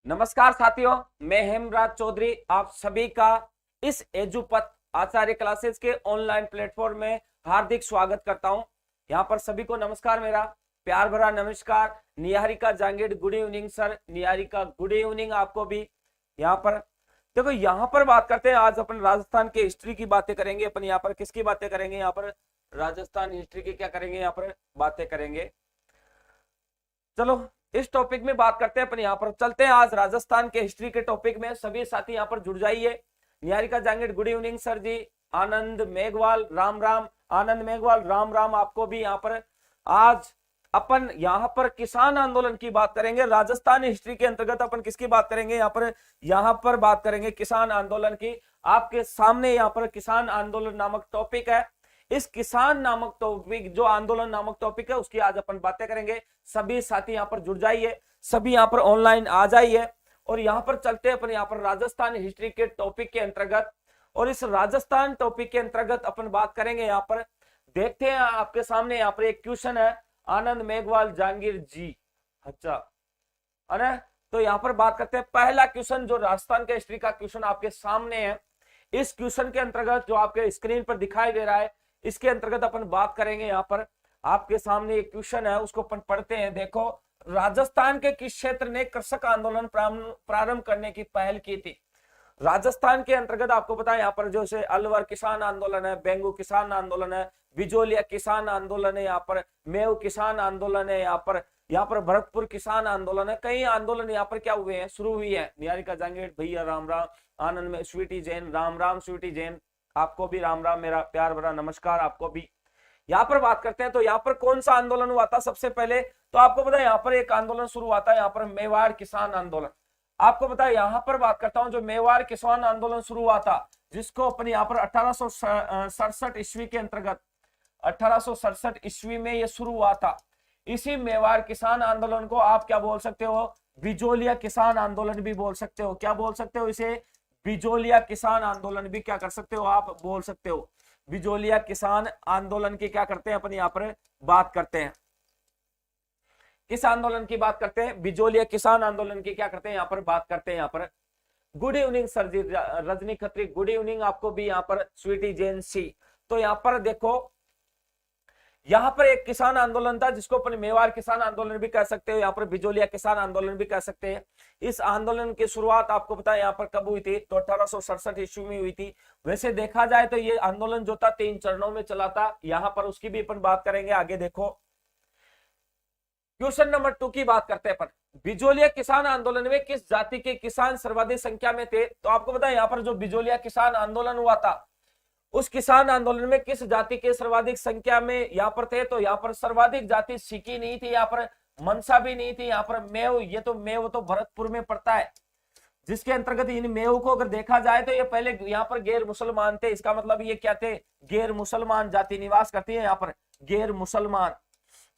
नमस्कार साथियों, मैं हेमराज चौधरी आप सभी का इस एजुपथ आचार्य क्लासेस के ऑनलाइन प्लेटफॉर्म में हार्दिक स्वागत करता हूं। यहां पर सभी को नमस्कार, मेरा प्यार भरा नमस्कार। Niharika Jangid good evening sir. Niharika good evening आपको भी। यहाँ पर देखो, यहाँ पर बात करते हैं। आज अपन राजस्थान के हिस्ट्री की बातें करेंगे। अपन यहाँ पर किसकी बातें करेंगे? यहाँ पर राजस्थान हिस्ट्री की क्या करेंगे? यहाँ पर बातें करेंगे। चलो इस टॉपिक में बात करते हैं। अपन यहाँ पर चलते हैं आज राजस्थान के हिस्ट्री के टॉपिक में। सभी साथी यहाँ पर जुड़ जाइए। Niharika Jangid good evening sir ji. Anand Meghwal Ram Ram. Anand Meghwal Ram Ram आपको भी। यहाँ पर आज अपन यहाँ पर किसान आंदोलन की बात करेंगे। राजस्थान हिस्ट्री के अंतर्गत अपन किसकी बात करेंगे? यहाँ पर बात करेंगे किसान आंदोलन की। आपके सामने यहाँ पर किसान आंदोलन नामक टॉपिक है। इस किसान नामक टॉपिक, जो आंदोलन नामक टॉपिक है, उसकी आज अपन बातें करेंगे। सभी साथी यहाँ पर जुड़ जाइए, सभी यहाँ पर ऑनलाइन आ जाइए और यहाँ पर चलते हैं अपन यहाँ पर राजस्थान हिस्ट्री के टॉपिक के अंतर्गत। और इस राजस्थान टॉपिक के अंतर्गत अपन बात करेंगे। यहाँ पर देखते हैं आपके सामने यहाँ पर एक क्वेश्चन है, आनंद मेघवाल जांगीड़ जी। अच्छा है ना? तो यहाँ पर बात करते हैं। पहला क्वेश्चन जो राजस्थान के हिस्ट्री का क्वेश्चन आपके सामने है, इस क्वेश्चन के अंतर्गत जो आपके स्क्रीन पर दिखाई दे रहा है, इसके अंतर्गत अपन बात करेंगे। यहाँ पर आपके सामने एक क्वेश्चन है, उसको अपन पढ़ते हैं। देखो, राजस्थान के किस क्षेत्र ने कृषक आंदोलन प्रारंभ करने की पहल की थी? राजस्थान के अंतर्गत आपको पता है यहाँ पर जैसे अलवर किसान आंदोलन है, बेंगू किसान आंदोलन है, बिजोलिया किसान आंदोलन है, यहाँ पर मेव किसान आंदोलन है, यहाँ पर भरतपुर किसान आंदोलन है। कई आंदोलन यहाँ पर क्या हुए हैं, शुरू हुई है। निहारिका जांगीड़ भैया राम राम। आनंद में स्वीटी जैन राम राम। स्वीटी जैन आपको भी राम राम, मेरा प्यार भरा नमस्कार आपको भी। यहाँ पर बात करते हैं तो यहाँ पर कौन सा आंदोलन हुआ था सबसे पहले? तो आपको पता है यहाँ पर एक आंदोलन शुरू हुआ था, यहाँ पर मेवाड़ किसान आंदोलन। आपको पता है यहाँ पर बात करता हूं, जो मेवाड़ किसान आंदोलन शुरू हुआ था, जिसको अपन यहाँ पर 1867 ईस्वी के अंतर्गत 1867 ईस्वी में ये शुरू हुआ था। इसी मेवाड़ किसान आंदोलन को आप क्या बोल सकते हो? बिजोलिया किसान आंदोलन भी बोल सकते हो। क्या बोल सकते हो इसे? बिजोलिया किसान आंदोलन भी क्या कर सकते हो आप? बोल सकते हो। बिजोलिया किसान आंदोलन की क्या करते हैं अपन यहाँ पर बात करते हैं। किस आंदोलन की बात करते हैं? बिजोलिया किसान आंदोलन की क्या करते हैं यहाँ पर बात करते हैं। यहाँ पर गुड इवनिंग सर जी। रजनी खत्री गुड इवनिंग आपको भी। यहाँ पर स्वीटी जैन सी। तो यहाँ पर देखो, यहाँ पर एक किसान आंदोलन था जिसको अपन मेवाड़ किसान आंदोलन भी कह सकते हो, यहाँ पर बिजोलिया किसान आंदोलन भी कह सकते हैं। इस आंदोलन की शुरुआत आपको पता है यहाँ पर कब हुई थी? तो 1867 ईस्वी में हुई थी। वैसे देखा जाए तो ये आंदोलन जो था 3 चरणों में चला था। यहाँ पर उसकी भी अपन बात करेंगे आगे। देखो, क्वेश्चन नंबर 2 की बात करते हैं अपन। बिजोलिया किसान आंदोलन में किस जाति के किसान सर्वाधिक संख्या में थे? तो आपको पता है यहाँ पर जो बिजोलिया किसान आंदोलन हुआ था, उस किसान आंदोलन में किस जाति के सर्वाधिक संख्या में यहाँ पर थे? तो यहाँ पर सर्वाधिक जाति सीकी नहीं थी, यहाँ पर मनसा भी नहीं थी, यहाँ पर मेव। ये तो मेव तो भरतपुर में पड़ता है, जिसके अंतर्गत इन मेव को अगर देखा जाए तो ये पहले यहाँ पर गैर मुसलमान थे। इसका मतलब ये क्या थे? गैर मुसलमान जाति निवास करती है। यहाँ पर गैर मुसलमान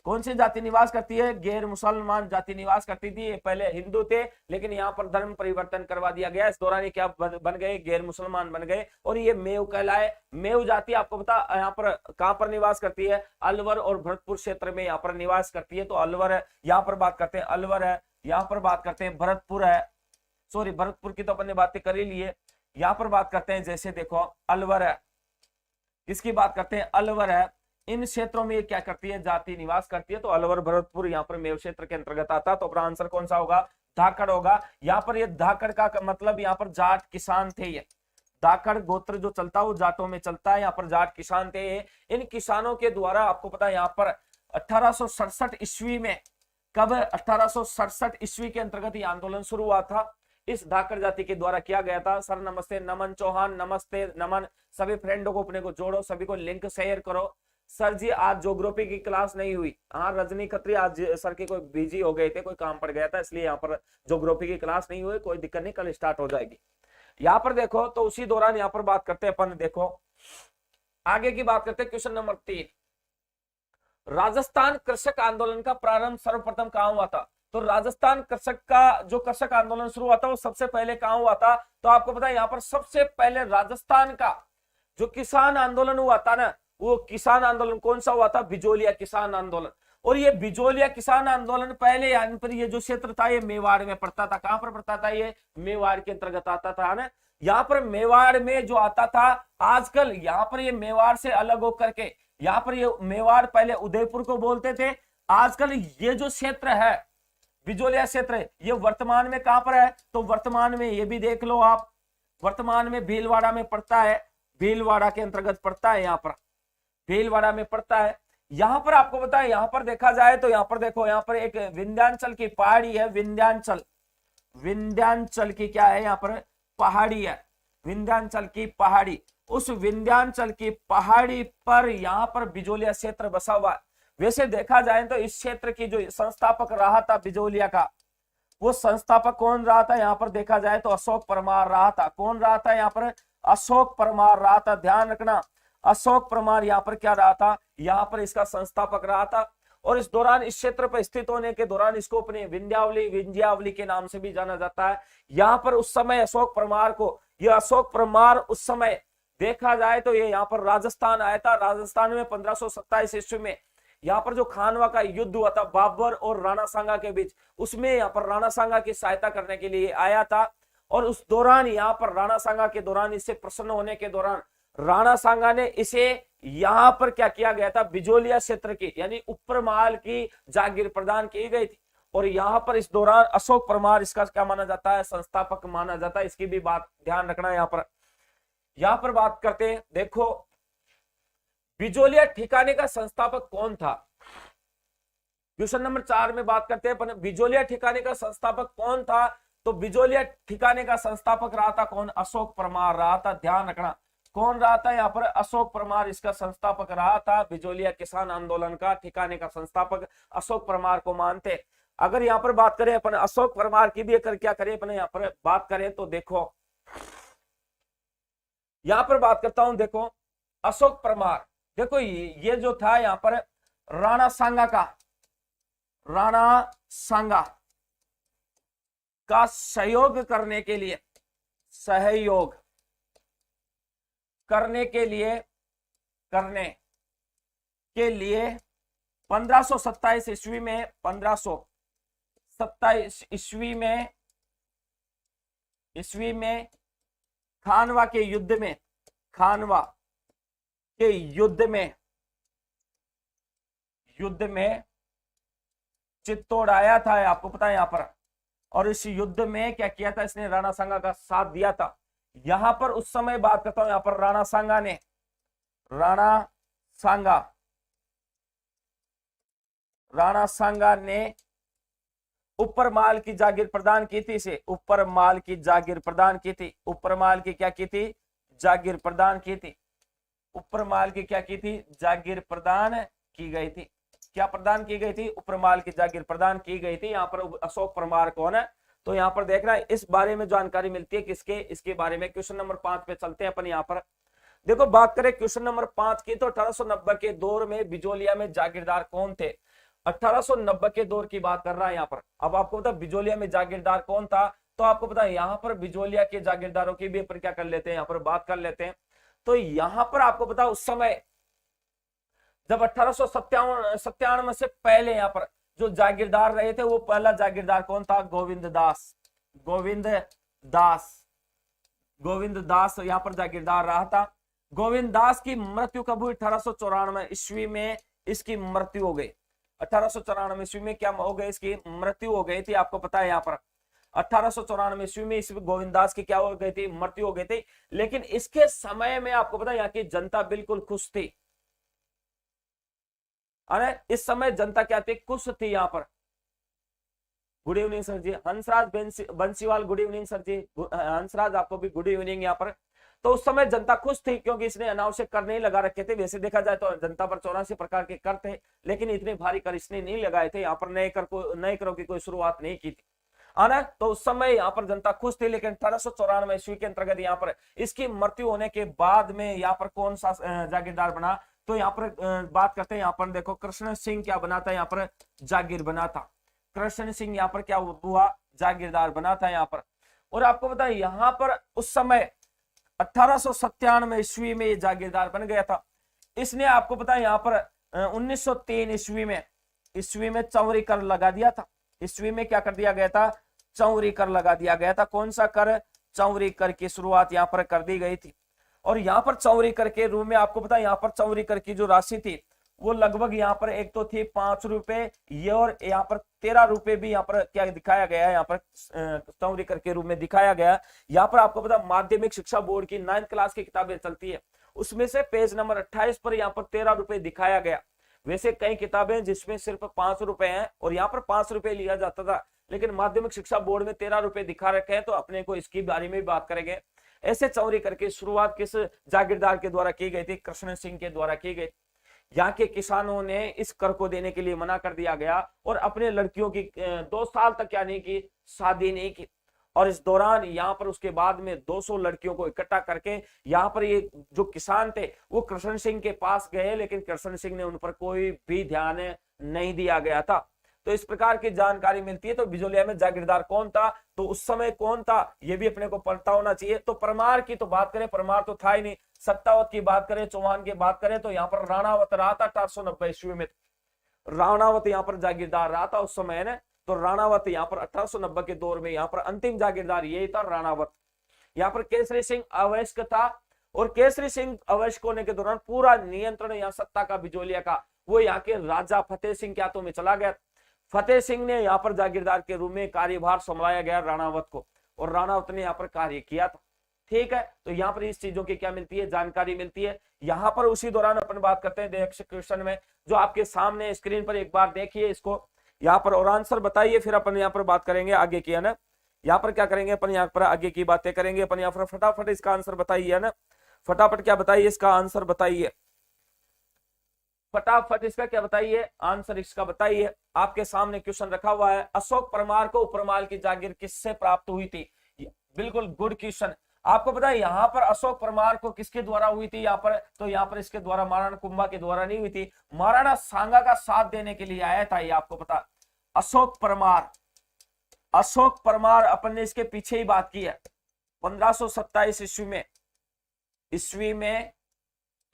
कौन सी जाति निवास करती है? गैर मुसलमान जाति निवास करती थी। ये पहले हिंदू थे, लेकिन यहाँ पर धर्म परिवर्तन करवा दिया गया। इस दौरान ये क्या बन गए? गैर मुसलमान बन गए और ये मेव कहलाए। मेव जाति आपको पता यहाँ पर कहां पर निवास करती है? अलवर और भरतपुर क्षेत्र में यहाँ पर निवास करती है। तो अलवर है, यहाँ पर बात करते हैं अलवर है, यहाँ पर बात करते हैं भरतपुर है। सॉरी, भरतपुर की तो अपन ने बातें कर ही ली है। यहाँ पर बात करते हैं, जैसे देखो अलवर है, किसकी बात करते हैं? अलवर है। इन क्षेत्रों में क्या करती है? जाति निवास करती है। तो अलवर भरतपुर यहाँ पर मेव क्षेत्र के अंतर्गत आता है। तो अपना आंसर कौन सा होगा? धाकड़ होगा। यहाँ पर ये धाकड़ का मतलब यहाँ पर जाट किसान थे। ये धाकड़ गोत्र जो चलता है वो जाटों में चलता है। यहाँ पर जाट किसान थे। इन किसानों के द्वारा आपको पता है यहाँ पर 1867 ईस्वी में, कब? 1867 ईस्वी के अंतर्गत ये आंदोलन शुरू हुआ था। इस धाकड़ जाति के द्वारा किया गया था। सर नमस्ते, नमन चौहान नमस्ते, नमन। सभी फ्रेंडों को अपने को जोड़ो, सभी को लिंक शेयर करो। सर जी आज ज्योग्राफी की क्लास नहीं हुई। हाँ, रजनी खत्री आज सर के कोई बिजी हो गए थे, कोई काम पड़ गया था, इसलिए यहाँ पर ज्योग्राफी की क्लास नहीं हुई। कोई दिक्कत नहीं, कल स्टार्ट हो जाएगी। यहाँ पर देखो, तो उसी दौरान यहाँ पर बात करते हैं अपन। देखो आगे की बात करते हैं। क्वेश्चन नंबर 3, राजस्थान कृषक आंदोलन का प्रारंभ सर्वप्रथम कहां हुआ था? तो राजस्थान कृषक का जो कृषक आंदोलन शुरू हुआ था वो सबसे पहले कहां हुआ था? तो आपको पता है यहाँ पर सबसे पहले राजस्थान का जो किसान आंदोलन हुआ था ना, वो किसान आंदोलन कौन सा हुआ था? बिजोलिया किसान आंदोलन। और ये बिजोलिया किसान आंदोलन पहले यहाँ पर ये जो क्षेत्र था ये मेवाड़ में पड़ता था। कहां पर पड़ता था? ये मेवाड़ के अंतर्गत आता था ना। यहाँ पर मेवाड़ में जो आता था, आजकल यहाँ पर ये मेवाड़ से अलग होकर के यहाँ पर ये मेवाड़ पहले उदयपुर को बोलते थे। आजकल ये जो क्षेत्र है बिजोलिया क्षेत्र, ये वर्तमान में कहां पर है? तो वर्तमान में ये भी देख लो आप, वर्तमान में भीलवाड़ा में पड़ता है, भीलवाड़ा के अंतर्गत पड़ता है। यहाँ पर भीलवाड़ा में पड़ता है। यहाँ पर आपको पता है, यहाँ पर देखा जाए तो यहाँ पर देखो, यहाँ पर एक विंध्याचल की पहाड़ी है, विंध्याचल, विंध्याचल की क्या है? यहाँ पर पहाड़ी है, विंध्याचल की पहाड़ी। उस विंध्याचल की पहाड़ी पर यहाँ पर बिजोलिया क्षेत्र बसा हुआ है। वैसे देखा जाए तो इस क्षेत्र की जो संस्थापक रहा था बिजोलिया का, वो संस्थापक कौन रहा था? यहाँ पर देखा जाए तो अशोक परमार रहा था। कौन रहा था यहाँ पर? अशोक परमार रहा था। ध्यान रखना, अशोक परमार यहाँ पर क्या रहा था? यहाँ पर इसका संस्थापक रहा था। और इस दौरान इस क्षेत्र पर स्थित होने के दौरान इसको अपने विंध्यावली के नाम से भी जाना जाता है। यहाँ पर उस समय अशोक परमार को, यह अशोक परमार उस समय देखा जाए तो ये यहाँ पर राजस्थान आया था। राजस्थान में 1527 ईस्वी में यहाँ पर जो खानवा का युद्ध हुआ था बाबर और राणा सांगा के बीच, उसमें यहाँ पर राणा सांगा की सहायता करने के लिए आया था। और उस दौरान यहाँ पर राणा सांगा के दौरान, इससे प्रसन्न होने के दौरान राणा सांगा ने इसे यहाँ पर क्या किया गया था? बिजोलिया क्षेत्र की यानी उपरमाल की जागीर प्रदान की गई थी। और यहाँ पर इस दौरान अशोक परमार इसका क्या माना जाता है? संस्थापक माना जाता है। इसकी भी बात ध्यान रखना। यहाँ पर बात करते हैं, देखो बिजोलिया ठिकाने का संस्थापक कौन था? क्वेश्चन नंबर 4 में बात करते हैं बिजोलिया ठिकाने का संस्थापक कौन था? तो बिजोलिया ठिकाने का संस्थापक रहा था कौन? अशोक परमार रहा था। ध्यान रखना, कौन रहा था यहाँ पर? अशोक परमार इसका संस्थापक रहा था। बिजोलिया किसान आंदोलन का ठिकाने का संस्थापक अशोक परमार को मानते। अगर यहाँ पर बात करें अपन अशोक परमार की भी, अगर क्या करें अपन यहाँ पर बात करें तो देखो, यहाँ पर बात करता हूं, देखो अशोक परमार, देखो ये जो था यहाँ पर राणा सांगा का सहयोग करने के लिए, सहयोग करने के लिए 1527 ईस्वी में, 1527 ईस्वी में खानवा के युद्ध में चित्तौड़ आया था, आपको पता है यहाँ पर। और इस युद्ध में क्या किया था? इसने राणा सांगा का साथ दिया था। यहां पर उस समय बात करता हूं, यहां पर राणा सांगा ने उपरमाल की जागीर प्रदान की थी। इसे उपरमाल की जागीर प्रदान की थी। उपरमाल की क्या की थी? जागीर प्रदान की थी। उपरमाल की क्या की थी? जागीर प्रदान की गई थी। क्या प्रदान की गई थी? उपरमाल की जागीर प्रदान की गई थी। यहाँ पर अशोक परमार कौन है? तो यहाँ पर देखना इस बारे में जानकारी मिलती है किसके? इसके बारे में। क्वेश्चन नंबर 5 पे चलते हैं अपन। यहाँ पर देखो बात करें क्वेश्चन नंबर 5 की, तो 1890 के दौर में बिजोलिया में जागीरदार कौन थे? 1890 के दौर की बात कर रहा है यहाँ पर। अब आपको पता बिजोलिया में जागीरदार कौन था? तो आपको पता है यहाँ पर बिजोलिया के जागीरदारों की भी अपन क्या कर लेते हैं, यहाँ पर बात कर लेते हैं। तो यहाँ पर आपको पता उस समय जब 1897 से पहले यहाँ पर जो जागीरदार रहे थे, वो पहला जागीरदार कौन था? गोविंद दास यहाँ पर जागीरदार रहा था। गोविंद दास की मृत्यु कब हुई? 1894 ईस्वी में इसकी मृत्यु हो गई। 1894 ईस्वी में क्या हो गई? इसकी मृत्यु हो गई थी। आपको पता है यहाँ पर 1894 ईस्वी में इस गोविंद दास की क्या हो गई थी? मृत्यु हो गई थी। लेकिन इसके समय में आपको पता है यहाँ की जनता बिल्कुल खुश थी। अरे इस समय जनता क्या थी? खुश थी। यहाँ पर good evening sir ji, Hansraj Bansiwal good evening sir ji, Hansraj आपको भी गुड इवनिंग। यहाँ पर तो उस समय जनता खुश थी क्योंकि इसने अनावश्यक कर नहीं लगा रखे थे। वैसे देखा जाए तो जनता पर 84 प्रकार के कर थे, लेकिन इतने भारी कर इसने नहीं लगाए थे। यहाँ पर नए करों की कोई शुरुआत नहीं की थी, आना। तो उस समय यहाँ पर जनता खुश थी। लेकिन 1894 ईस्वी के अंतर्गत यहाँ पर इसकी मृत्यु होने के बाद में यहाँ पर कौन सा जागीरदार बना? तो यहाँ पर बात करते हैं। यहाँ पर देखो कृष्ण सिंह क्या बना था? यहाँ पर जागीर बना था। कृष्ण सिंह यहाँ पर क्या हुआ? जागीरदार बना था यहाँ पर। और आपको पता है यहाँ पर उस समय 1897 ईस्वी में ये जागीरदार बन गया था। इसने आपको पता है यहाँ पर 1903 ईस्वी में ईस्वी में चौरी कर लगा दिया था। ईस्वी में क्या कर दिया गया था? चौरी कर लगा दिया गया था। कौन सा कर? चौरी कर की शुरुआत यहाँ पर कर दी गई थी। और यहाँ पर चौरी कर के रूप में आपको पता है, यहाँ पर चौरी कर की जो राशि थी वो लगभग यहाँ पर एक तो थी 5 रुपए, ये और यहाँ पर 13 रुपए भी यहाँ पर क्या दिखाया गया है, यहाँ पर चौरी कर के रूप में दिखाया गया। यहाँ पर आपको पता माध्यमिक शिक्षा बोर्ड की 9th क्लास की किताबें चलती है, उसमें से पेज नंबर 28 पर यहाँ पर 13 रुपए दिखाया गया। वैसे कई किताबें जिसमें सिर्फ 5 रुपए हैं और यहाँ पर 5 रुपए लिया जाता था, लेकिन माध्यमिक शिक्षा बोर्ड में 13 रुपए दिखा रखे हैं, तो अपने को इसकी बारे में भी बात करेंगे। ऐसे चौरी करके शुरुआत किस जागीरदार के द्वारा की गई थी? कृष्ण सिंह के द्वारा की गई। यहाँ के किसानों ने इस कर को देने के लिए मना कर दिया गया और अपने लड़कियों की 2 साल तक क्या नहीं की, शादी नहीं की। और इस दौरान यहाँ पर उसके बाद में 200 लड़कियों को इकट्ठा करके यहाँ पर ये जो किसान थे वो कृष्ण सिंह के पास गए, लेकिन कृष्ण सिंह ने उन पर कोई भी ध्यान नहीं दिया गया था। तो इस प्रकार की जानकारी मिलती है। तो बिजोलिया में जागीरदार कौन था, तो उस समय कौन था, ये भी अपने को पता होना चाहिए। तो परमार की तो बात करें, परमार तो था ही नहीं। सत्तावत की बात करें, चौहान की बात करें, तो यहाँ पर राणावत रहा था 1890 ईस्वी में। राणावत यहाँ पर जागीरदार रहा था उस समय ने। तो राणावत यहाँ पर 1890 के दौर में यहाँ पर अंतिम जागीरदार यही था, राणावत। यहाँ पर केसरी सिंह अवयस्क था और केसरी सिंह अवयस्क होने के दौरान पूरा नियंत्रण यहाँ सत्ता का बिजोलिया का वो यहाँ के राजा फतेह सिंह के हाथों में चला गया। फतेह सिंह ने यहाँ पर जागीरदार के रूप में कार्यभार संभाला गया राणावत को, और राणावत ने यहाँ पर कार्य किया था। ठीक है, तो यहाँ पर इस चीजों की क्या मिलती है, जानकारी मिलती है। यहाँ पर उसी दौरान अपन बात करते हैं नेक्स्ट क्वेश्चन में, जो आपके सामने स्क्रीन पर एक बार देखिए इसको यहाँ पर और आंसर बताइए, फिर अपन यहाँ पर बात करेंगे आगे की, है ना। यहाँ पर क्या करेंगे अपन, यहाँ पर आगे की बातें करेंगे अपन। यहाँ पर फटाफट इसका आंसर बताइए, है ना। फटाफट क्या बताइए, इसका आंसर बताइए, फटाफट इसका क्या बताइए, आंसर इसका बताइए। आपके सामने क्वेश्चन रखा हुआ है, अशोक परमार को उपरमाल की जागीर किससे प्राप्त हुई थी? बिल्कुल गुड क्वेश्चन। आपको पता है यहाँ पर अशोक परमार को किसके द्वारा हुई थी यहाँ पर, तो यहाँ पर इसके द्वारा महाराणा कुंभा के द्वारा नहीं हुई थी, महाराणा सांगा का साथ देने के लिए आया था ये आपको पता। अशोक परमार, अशोक परमार अपन ने इसके पीछे ही बात की है। 1527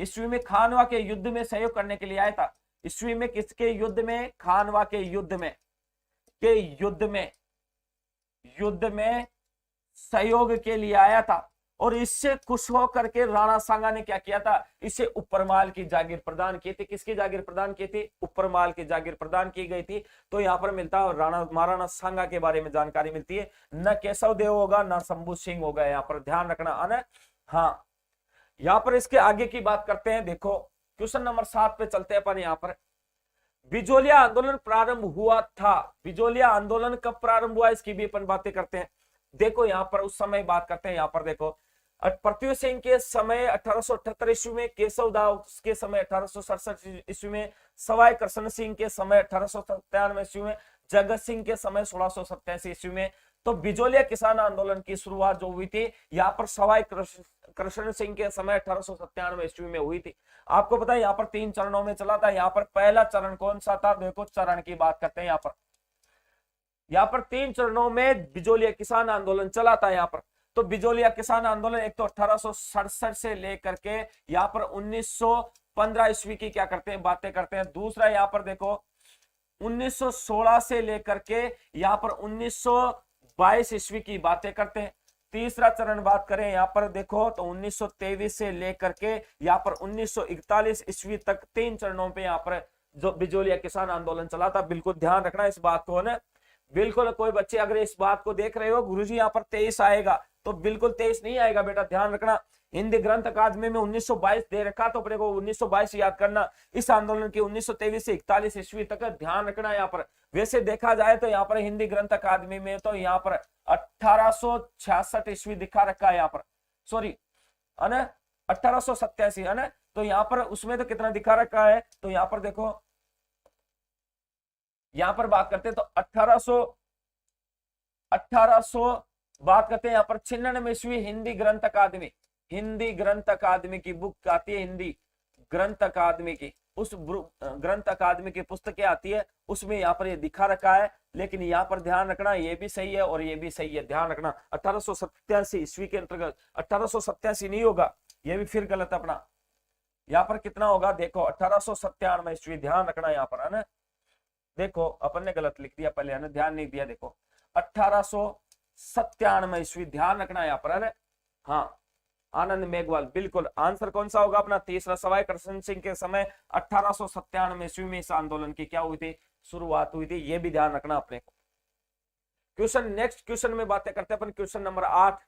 ईस्वी में खानवा के युद्ध में सहयोग करने के लिए आया था। ईस्वी में किसके युद्ध में? खानवा के युद्ध में सहयोग के लिए आया था। और इससे खुश होकर के राणा सांगा ने क्या किया था, इसे उपरमाल की जागीर प्रदान की थी। किसकी जागीर प्रदान की थी? उपरमाल की जागीर प्रदान की गई थी। तो यहाँ पर मिलता है राणा महाराणा सांगा के बारे में जानकारी मिलती है। न केशव देव होगा न शंभू सिंह होगा, यहाँ पर ध्यान रखना है। हाँ, यहाँ पर इसके आगे की बात करते हैं। देखो क्वेश्चन नंबर 7 पे चलते हैं अपन। यहाँ पर बिजोलिया आंदोलन प्रारंभ हुआ था। बिजोलिया आंदोलन कब प्रारंभ हुआ, इसकी भी अपन बातें करते हैं। देखो यहाँ पर उस समय बात करते हैं। यहाँ पर देखो पृथ्वी सिंह के समय 1878 ईस्वी में, केशव दाव के समय 1867 ईस्वी में, सवाई कृष्ण सिंह के समय 1897 ईस्वी में, जगत सिंह के समय 1687 ईस्वी में। तो बिजोलिया किसान आंदोलन की शुरुआत जो हुई थी यहाँ पर सवाई कृष्ण सिंह के समय 1897 ईस्वी में हुई थी। आपको पता है यहाँ पर 3 चरणों में चला था। यहाँ पर पहला चरण कौन सा था, देखो चरण की बात करते हैं। यहाँ पर 3 चरणों में बिजोलिया किसान आंदोलन चला था। यहाँ पर तो बिजोलिया किसान आंदोलन एक तो 1867 से लेकर के यहाँ पर 1915 ईस्वी की क्या करते हैं, बातें करते हैं। दूसरा यहाँ पर देखो 1916 से लेकर के यहाँ पर 1922 ईस्वी की बातें करते हैं। तीसरा चरण बात करें यहाँ पर देखो तो 1923 से लेकर के यहाँ पर 1941 ईस्वी तक 3 चरणों पे यहाँ पर जो बिजोलिया किसान आंदोलन चला था। बिल्कुल ध्यान रखना इस बात को ना। बिल्कुल कोई बच्चे अगर इस बात को देख रहे हो गुरुजी यहाँ पर 23 आएगा, तो बिल्कुल 23 नहीं आएगा बेटा, ध्यान रखना। हिंदी ग्रंथ अकादमी में 1922 दे रखा, तो अपने को 1922 याद करना। इस आंदोलन की 1923 से 41 ईस्वी तक ध्यान रखना। यहाँ पर वैसे देखा जाए तो यहाँ पर हिंदी ग्रंथ अकादमी में तो यहाँ पर 1866 ईस्वी दिखा रखा है यहाँ पर, सॉरी है ना 1887 है ना। तो यहाँ पर उसमें तो कितना दिखा रखा है, तो यहाँ पर देखो यहाँ पर बात करते हैं तो 1800 बात करते हैं यहाँ पर 96 ईस्वी हिंदी ग्रंथ अकादमी की बुक आती है, हिंदी ग्रंथ अकादमी की, उस ग्रंथ अकादमी की पुस्तकें आती है, उसमें यहाँ पर ये दिखा रखा है। लेकिन यहाँ पर ध्यान रखना ये भी सही है और ये भी सही है, ध्यान रखना। 1887 ईस्वी के अंतर्गत 1887 नहीं होगा, ये भी फिर गलत अपना। यहाँ पर कितना होगा देखो 1897 ईस्वी, ध्यान रखना यहाँ पर है ना। देखो अपन ने गलत लिख दिया पहले, है ना, ध्यान नहीं दिया। देखो 1897 ईस्वी, ध्यान रखना यहाँ पर। अरे हाँ, आनंद मेघवाल, बिल्कुल आंसर कौन सा होगा अपना तीसरा। सवाई कृष्ण सिंह के समय 1897 ईस्वी में इस आंदोलन की क्या हुई थी, शुरुआत हुई थी। ये भी ध्यान रखना अपने को। क्वेश्चन, नेक्स्ट क्वेश्चन में बातें करते हैं अपन। क्वेश्चन नंबर 8,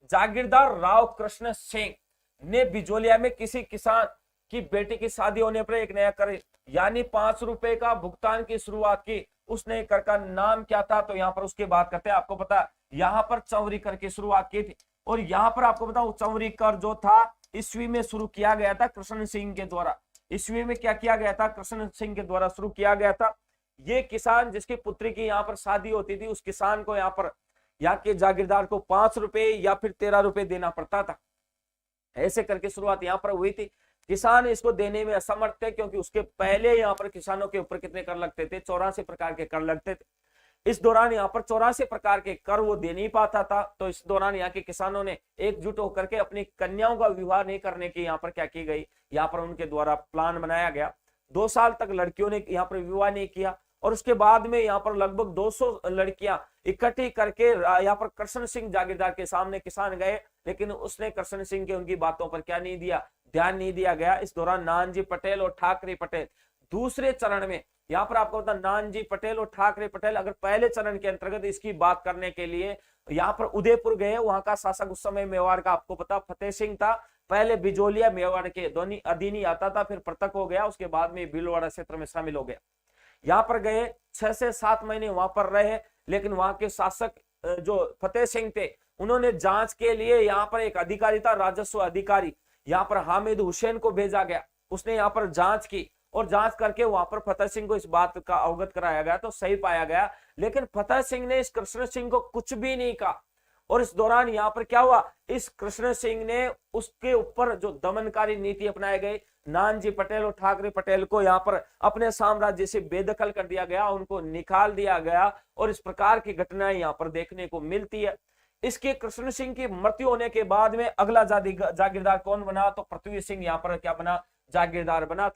जागीरदार राव कृष्ण सिंह ने बिजोलिया में किसी किसान की बेटी की शादी होने पर एक नया कर यानी 5 रुपए का भुगतान की शुरुआत की। उस नए कर का नाम क्या था, तो यहाँ पर उसके बात करते हैं। आपको पता यहाँ पर चौरी कर की शुरुआत की थी, और यहाँ पर आपको बताऊं चौरी कर जो था ईस्वी में शुरू किया गया था कृष्ण सिंह के द्वारा। ईस्वी में क्या किया गया था, कृष्ण सिंह के द्वारा शुरू किया गया था। ये किसान जिसकी पुत्री की यहाँ पर शादी होती थी, उस किसान को यहाँ पर यहाँ के जागीरदार को 5 रुपए या फिर 13 रुपए देना पड़ता था। ऐसे करके शुरुआत यहाँ पर हुई थी। किसान इसको देने में असमर्थ थे, क्योंकि उसके पहले यहाँ पर किसानों के ऊपर कितने कर लगते थे, 84 प्रकार के कर लगते थे। इस दौरान यहाँ पर 84 प्रकार के कर वो दे नहीं पाता था। तो इस दौरान यहाँ के किसानों ने एकजुट होकर के अपनी कन्याओं का विवाह नहीं करने की यहाँ पर क्या की गई, यहाँ पर उनके द्वारा प्लान बनाया गया। 2 साल तक लड़कियों ने यहाँ पर विवाह नहीं किया, और उसके बाद में यहाँ पर लगभग 200 लड़कियां इकट्ठी करके यहाँ पर कृष्ण सिंह जागीरदार के सामने किसान गए, लेकिन उसने कृष्ण सिंह के उनकी बातों पर क्या नहीं दिया, ध्यान नहीं दिया गया। इस दौरान नानजी पटेल और ठाकरे पटेल दूसरे चरण में, यहाँ पर आपको पता नानजी पटेल और ठाकरे पटेल अगर पहले चरण के अंतर्गत इसकी बात करने के लिए यहाँ पर उदयपुर गए। वहां का शासक उस समय मेवाड़ का आपको पता फतेह सिंह था। पहले बिजोलिया मेवाड़ के दोनों अधीन आता था, फिर पृथक हो गया, उसके बाद में भीलवाड़ा क्षेत्र में शामिल हो गया। यहाँ पर गए, 6 से 7 महीने वहां पर रहे, लेकिन वहां के शासक जो फतेह सिंह थे, उन्होंने जांच के लिए यहाँ पर एक अधिकारी था, राजस्व अधिकारी, यहाँ पर हामिद हुसैन को भेजा गया। उसने यहाँ पर जांच की, और जांच करके वहां पर फतेह सिंह को इस बात का अवगत कराया गया, तो सही पाया गया। लेकिन फतेह सिंह ने इस कृष्ण सिंह को कुछ भी नहीं कहा। और इस दौरान यहाँ पर क्या हुआ, इस कृष्ण सिंह ने उसके ऊपर जो दमनकारी नीति अपनाई गई, नानजी पटेल और ठाकरे पटेल को यहाँ पर अपने साम्राज्य से बेदखल कर दिया गया, उनको निकाल दिया गया। और इस प्रकार की घटनाएं यहाँ पर देखने को मिलती है। इसके कृष्ण सिंह की मृत्यु होने के बाद में अगला जागीरदार कौन बना, तो पृथ्वी सिंह यहाँ पर क्या बना, जागीरदार बना।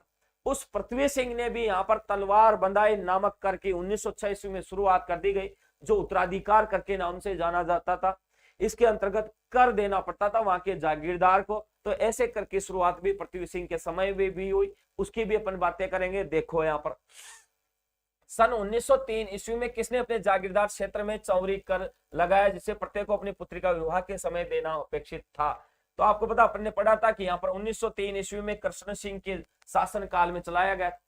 उस पृथ्वी सिंह ने भी यहाँ पर तलवार बंधाई नामक कर की 1906 ईस्वी में शुरुआत कर दी गई, जो उत्तराधिकार कर के नाम से जाना जाता था। इसके अंतर्गत कर देना पड़ता था वहां के जागीरदार को। तो ऐसे कर की शुरुआत भी पृथ्वी सिंह के समय में भी हुई, उसकी भी अपन बातें करेंगे। देखो यहाँ पर सन 1903 ईस्वी में किसने अपने जागीरदार क्षेत्र में चौरी कर लगाया, जिसे प्रत्येक को अपनी पुत्री का विवाह के समय देना अपेक्षित था। तो आपको पता अपन ने पढ़ा था कि यहाँ पर 1903 ईस्वी में कृष्ण सिंह के शासन काल में चलाया गया।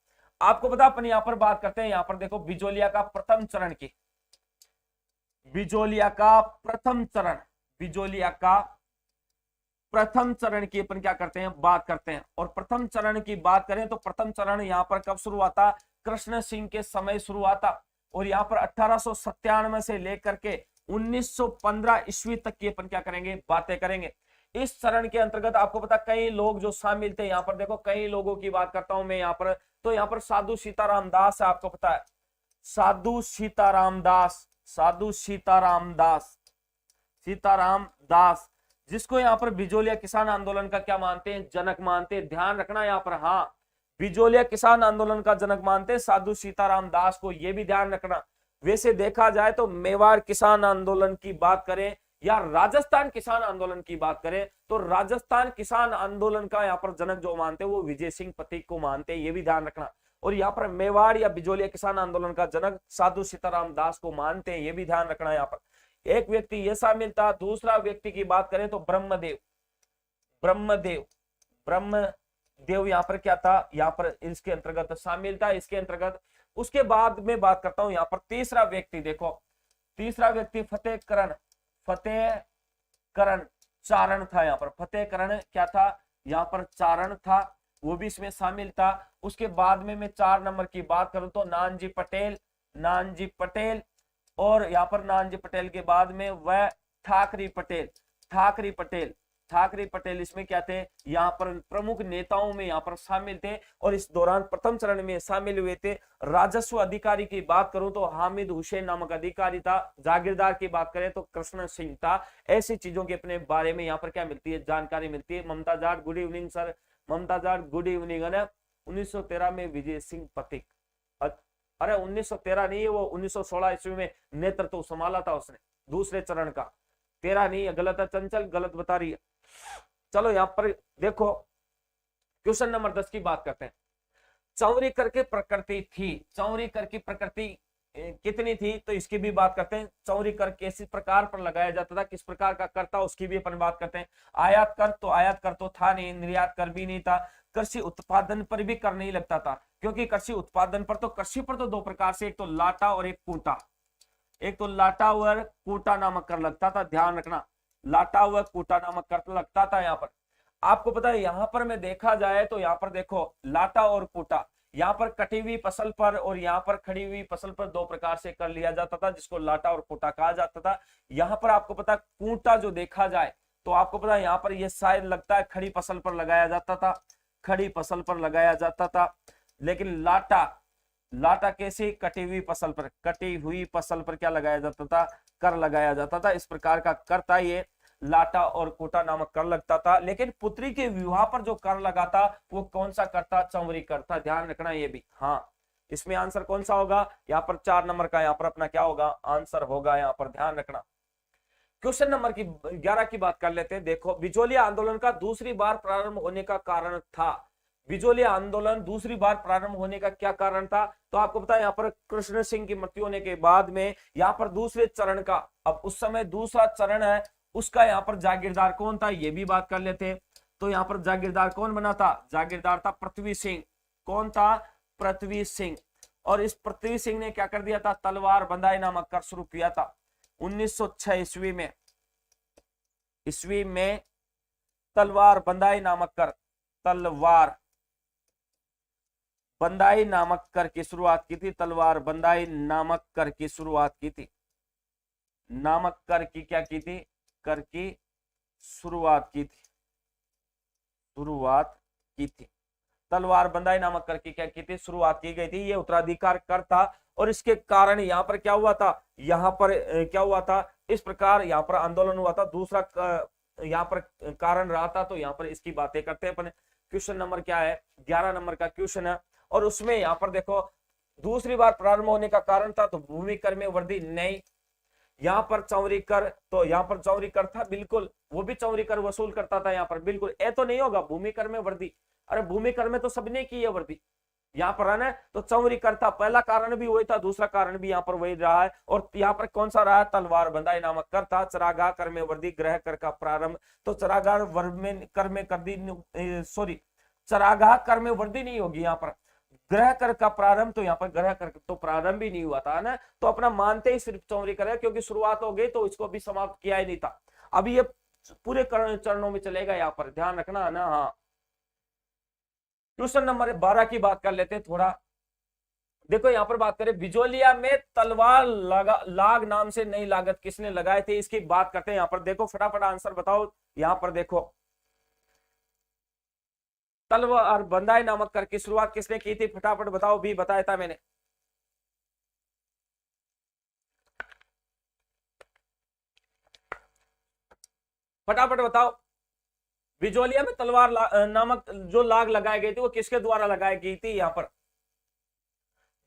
आपको पता अपन यहाँ पर बात करते हैं, यहाँ पर देखो बिजोलिया का प्रथम चरण की, बिजोलिया का प्रथम चरण, बिजोलिया का प्रथम चरण की अपन क्या करते हैं, बात करते हैं। और प्रथम चरण की बात करें तो प्रथम चरण यहाँ पर कब शुरू हुआ था, कृष्ण सिंह के समय शुरू हुआ था। और यहाँ पर 1897 से लेकर के 1915 ईस्वी तक की अपन क्या करेंगे, बातें करेंगे। इस चरण के अंतर्गत आपको पता कई लोग जो शामिल थे, यहाँ पर देखो कई लोगों की बात करता हूं मैं यहाँ पर। तो यहाँ पर साधु सीताराम दास है, आपको पता है साधु सीताराम दास, साधु सीताराम दास, सीताराम दास, जिसको यहाँ पर बिजोलिया किसान आंदोलन का क्या मानते हैं, जनक मानते हैं। ध्यान रखना यहाँ पर, हाँ बिजोलिया किसान आंदोलन का जनक मानते हैं साधु सीताराम दास को, ये भी ध्यान रखना। वैसे देखा जाए तो मेवाड़ किसान आंदोलन की बात करें या राजस्थान किसान आंदोलन की बात करें, तो राजस्थान किसान आंदोलन का यहाँ पर जनक जो मानते हैं वो विजय सिंह पथिक को मानते हैं, ये भी ध्यान रखना। और यहाँ पर मेवाड़ या बिजोलिया किसान आंदोलन का जनक साधु सीताराम दास को मानते हैं, ये भी ध्यान रखना। यहाँ पर एक व्यक्ति ये शामिल था। दूसरा व्यक्ति की बात करें तो ब्रह्मदेव, ब्रह्मदेव, ब्रह्मदेव यहाँ पर क्या था, यहाँ पर इसके अंतर्गत शामिल था, इसके अंतर्गत। उसके बाद में बात करता हूं यहाँ पर तीसरा व्यक्ति, देखो तीसरा व्यक्ति फतेह करण चारण था। यहाँ पर फतेह करण क्या था, यहाँ पर चारण था, वो भी इसमें शामिल था। उसके बाद में मैं 4 नंबर की बात करूं तो नानजी पटेल, नानजी पटेल, और यहाँ पर नानजी पटेल के बाद में वह ठाकरे पटेल, ठाकरे पटेल, ठाकरे पटेल इसमें क्या थे, यहाँ पर प्रमुख नेताओं में यहाँ पर शामिल थे। और इस दौरान प्रथम चरण में शामिल हुए थे। राजस्व अधिकारी की बात करूं तो हामिद हुसैन नामक अधिकारी था। जागीरदार की बात करें तो कृष्ण सिंह था। ऐसी चीजों के अपने बारे में यहाँ पर क्या मिलती है, जानकारी मिलती है। ममता जाट, गुड इवनिंग सर, ममता जाट गुड इवनिंग। 1913 में विजय सिंह पथिक, अरे 1913 नहीं है, वो 1916 ईस्वी में नेतृत्व संभाला था उसने दूसरे चरण का। 13 नहीं है, गलत है, चंचल गलत बता रही है। चलो यहां पर देखो क्वेश्चन नंबर 10 की बात करते हैं। चौरी कर की प्रकृति थी, चौरी कर की प्रकृति कितनी थी, तो इसकी भी बात करते हैं। चौरी कर किस प्रकार पर लगाया जाता था, किस प्रकार का कर था, उसकी भी अपन बात करते हैं। आयात कर तो था नहीं, निर्यात कर भी नहीं था, कृषि उत्पादन पर भी कर नहीं लगता था, क्योंकि कृषि उत्पादन पर तो, कृषि पर तो दो प्रकार से, एक तो लाटा और एक कूटा, एक तो लाटा व कूटा नामक कर लगता था, ध्यान रखना, लाटा व कूटा नामक कर लगता था। यहाँ पर आपको पता है, यहाँ पर में देखा जाए तो यहाँ पर देखो लाटा और कूटा, यहाँ पर कटी हुई फसल पर और यहाँ पर खड़ी हुई फसल पर दो प्रकार से कर लिया जाता था, जिसको लाटा और कूटा कहा जाता था। यहाँ पर आपको पता कूटा जो देखा जाए तो आपको पता है यहाँ पर ये शायद लगता है खड़ी फसल पर लगाया जाता था, खड़ी फसल पर लगाया जाता था। लेकिन लाटा, लाटा कैसे, कटी हुई फसल पर, कटी हुई फसल पर क्या लगाया जाता था, कर लगाया जाता था। इस प्रकार का कर था ये, लाटा और कोटा नामक कर लगता था। लेकिन पुत्री के विवाह पर जो कर लगा था वो कौन सा कर था, चौरी कर था, ध्यान रखना ये भी। हाँ, इसमें आंसर कौन सा होगा, यहाँ पर 4 नंबर का यहाँ पर अपना क्या होगा, आंसर होगा, यहाँ पर ध्यान रखना। क्वेश्चन नंबर की 11 की बात कर लेते हैं। देखो, बिजोलिया आंदोलन का दूसरी बार प्रारंभ होने का कारण था, बिजोलिया आंदोलन दूसरी बार प्रारंभ होने का क्या कारण था, तो आपको पता है यहाँ पर कृष्ण सिंह की मृत्यु होने के बाद में यहाँ पर दूसरे चरण का, अब उस समय दूसरा चरण है, उसका यहाँ पर जागीरदार कौन था, ये भी बात कर लेते हैं। तो यहाँ पर जागीरदार कौन बना था, जागीरदार था पृथ्वी सिंह। कौन था, पृथ्वी सिंह। और इस पृथ्वी सिंह ने क्या कर दिया था, तलवार बंधाई नामक कर शुरू किया था 1906 ईस्वी में तलवार बंधाई नामक कर, तलवार बंधाई नामक कर की शुरुआत की थी, तलवार बंधाई नामक कर की शुरुआत की थी, नामक कर की क्या की थी, कर की शुरुआत की थी, शुरुआत की थी। तलवार बंधाई नामक कर की क्या की थी, शुरुआत की गई थी। ये उत्तराधिकार कर था और इसके कारण यहाँ पर क्या हुआ था, यहाँ पर क्या हुआ था, इस प्रकार यहाँ पर आंदोलन हुआ था। दूसरा यहाँ पर कारण रहा था, तो यहाँ पर इसकी बातें करते हैं अपन। क्वेश्चन नंबर क्या है, 11 नंबर का क्वेश्चन है। और उसमें यहाँ पर देखो दूसरी बार प्रारंभ होने का कारण था, तो भूमि कर में वृद्धि नहीं, यहाँ पर चौरी कर, तो यहाँ पर चौरी कर था, बिल्कुल वो भी चौरी कर वसूल करता था यहाँ पर, बिल्कुल ए तो नहीं होगा भूमि कर में वृद्धि, अरे भूमि कर में तो सबने की है वृद्धि, यहाँ पर है ना, तो चौरी कर था, पहला कारण भी वही था, दूसरा कारण भी यहाँ पर वही रहा है। और यहाँ पर कौन सा रहा है, तलवार बंधाई नामक कर था। चरागाह कर में वृद्धि, ग्रह कर का प्रारंभ, तो चरागाह कर में कर दी, सॉरी चरागाह कर में वृद्धि नहीं होगी, यहाँ पर ग्रह कर का प्रारंभ, तो यहाँ पर ग्रह कर तो प्रारंभ ही नहीं हुआ था ना, तो अपना मानते ही सिर्फ चौरी करे, क्योंकि शुरुआत हो गई तो इसको भी समाप्त किया ही नहीं था। अभी ये पूरे चरणों में चलेगा, यहाँ पर ध्यान रखना है ना। हाँ, क्वेश्चन नंबर 12 की बात कर लेते हैं थोड़ा। देखो यहाँ पर बात करें, बिजोलिया में तलवार लाग नाम से नई लागत किसने लगाए थे, इसकी बात करते हैं। यहाँ पर देखो फटाफट आंसर बताओ। यहाँ पर देखो तलवार बंधाई नामक कर की शुरुआत किसने की थी, फटाफट बताओ, भी बताया था मैंने। फटाफट बताओ, बिजोलिया में तलवार नामक जो लाग लगाई गई थी वो किसके द्वारा लगाई गई थी। यहाँ पर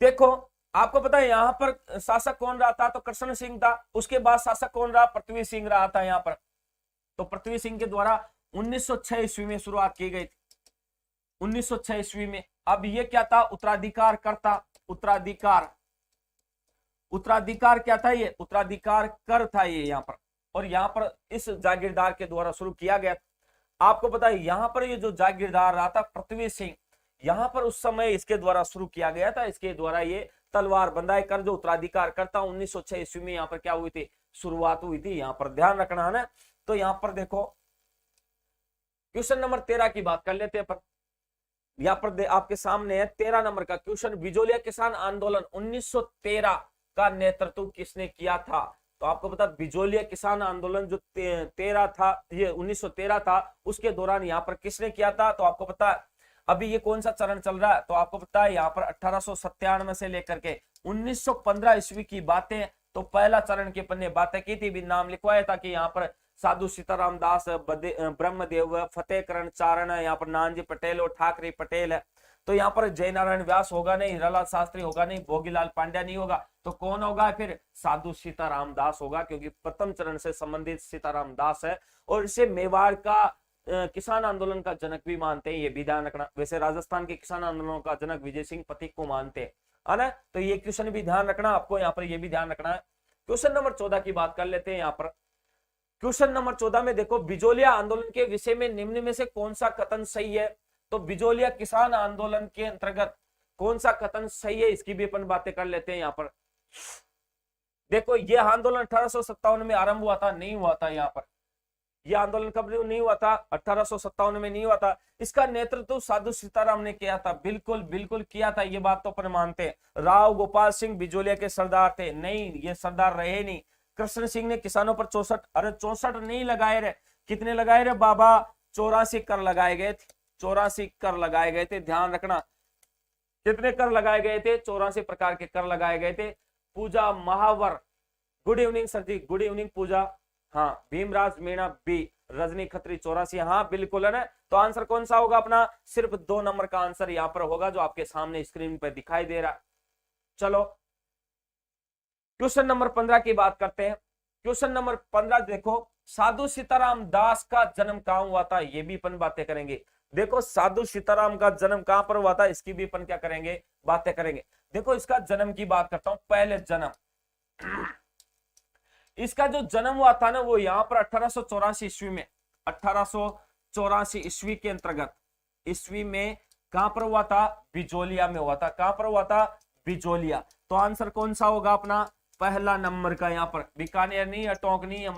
देखो आपको पता है यहाँ पर शासक कौन रहा था, तो कृष्ण सिंह था। उसके बाद शासक कौन रहा, पृथ्वी सिंह रहा था यहाँ पर। तो पृथ्वी सिंह के द्वारा 1906 ईस्वी में शुरुआत की गई थी, 1906 ईस्वी में। अब ये क्या था, उत्तराधिकार करता, उत्तराधिकार, उत्तराधिकार क्या था, ये उत्तराधिकार कर था ये यहाँ पर। और यहाँ पर इस जागीरदार के द्वारा शुरू किया गया। आपको पता है यहाँ पर ये जो जागीरदार रहा था पृथ्वी सिंह, यहाँ पर उस समय इसके द्वारा शुरू किया गया था, इसके द्वारा ये तलवार बंधाई कर जो उत्तराधिकार करता 1906 ईस्वी में यहाँ पर क्या हुई थी, शुरुआत हुई थी। यहाँ पर ध्यान रखना है ना। तो यहाँ पर देखो क्वेश्चन नंबर 13 की बात कर लेते हैं। यहाँ पर आपके सामने है 13 नंबर का क्वेश्चन, बिजोलिया किसान आंदोलन 1913 का नेतृत्व किसने किया था। तो आपको पता बिजोलिया किसान आंदोलन जो 13 था, ये 1913 था, उसके दौरान यहाँ पर किसने किया था। तो आपको पता है अभी ये कौन सा चरण चल रहा है, तो आपको पता है यहाँ पर 1897 से लेकर के 1915 ईस्वी की बातें। तो पहला चरण के पन्ने बातें की थी, भी नाम लिखवाया था कि यहाँ पर साधु सीताराम दास, ब्रह्मदेव, फतेह करण चारण, यहाँ पर नानजी पटेल और ठाकरे पटेल है। तो यहाँ पर जयनारायण व्यास होगा नहीं, हीरालाल शास्त्री होगा नहीं, भोगीलाल पांड्या नहीं होगा, तो कौन होगा फिर? साधु सीताराम दास होगा, क्योंकि प्रथम चरण से संबंधित सीताराम दास है। और इसे मेवाड़ का किसान आंदोलन का जनक भी मानते हैं, ये भी ध्यान रखना। वैसे राजस्थान के किसान आंदोलन का जनक विजय सिंह पथिक को मानते हैं, है ना। तो ये क्वेश्चन भी ध्यान रखना आपको, यहाँ पर ये भी ध्यान रखना है। क्वेश्चन नंबर 14 की बात कर लेते हैं। यहाँ पर क्वेश्चन नंबर 14 में देखो, बिजोलिया आंदोलन के विषय में निम्न में से कौन सा कथन सही है? तो बिजोलिया किसान आंदोलन के अंतर्गत कौन सा कथन सही है, इसकी भी अपन बातें कर लेते हैं। यहाँ पर देखो, यह आंदोलन 1857 में आरंभ हुआ था, नहीं हुआ था। यहाँ पर यह आंदोलन कब नहीं हुआ था? 1857 में नहीं हुआ था। इसका नेतृत्व साधु सीताराम ने किया था, बिल्कुल बिल्कुल किया था, ये बात तो अपन मानते हैं। राव गोपाल सिंह बिजोलिया के सरदार थे? नहीं, ये सरदार रहे नहीं। कृष्ण सिंह ने किसानों पर 64 नहीं लगाए रहे, कितने लगाए रहे बाबा? 84 कर लगाए गए थे, 84 कर लगाए गए थे, ध्यान रखना। कितने कर लगाए गए थे? 84 प्रकार के कर लगाए गए थे। पूजा महावर, गुड इवनिंग सर जी, गुड इवनिंग पूजा। हाँ, भीमराज मीणा बी, रजनी खत्री 84, हाँ बिल्कुल है ना। तो आंसर कौन सा होगा अपना? सिर्फ 2 नंबर का आंसर यहाँ पर होगा, जो आपके सामने स्क्रीन पर दिखाई दे रहा है। चलो क्वेश्चन नंबर 15 की बात करते हैं। क्वेश्चन नंबर 15 देखो, साधु सीताराम दास का जन्म कहां हुआ था, ये भी अपन बातें करेंगे। देखो, साधु सीताराम का जन्म कहां पर हुआ था, इसकी भी अपन क्या करेंगे? बातें करेंगे। देखो, इसका जन्म की बात करता हूं, पहले जन्म। इसका जो जन्म हुआ था ना, वो यहाँ पर 1884 ईस्वी में, 1884 ईस्वी के अंतर्गत, ईस्वी में कहां पर हुआ था? बिजोलिया में हुआ था। कहां पर हुआ था? बिजोलिया। तो आंसर कौन सा होगा अपना? पहला नंबर का। यहाँ पर बीकानेर नहीं है, टोंक नहीं है,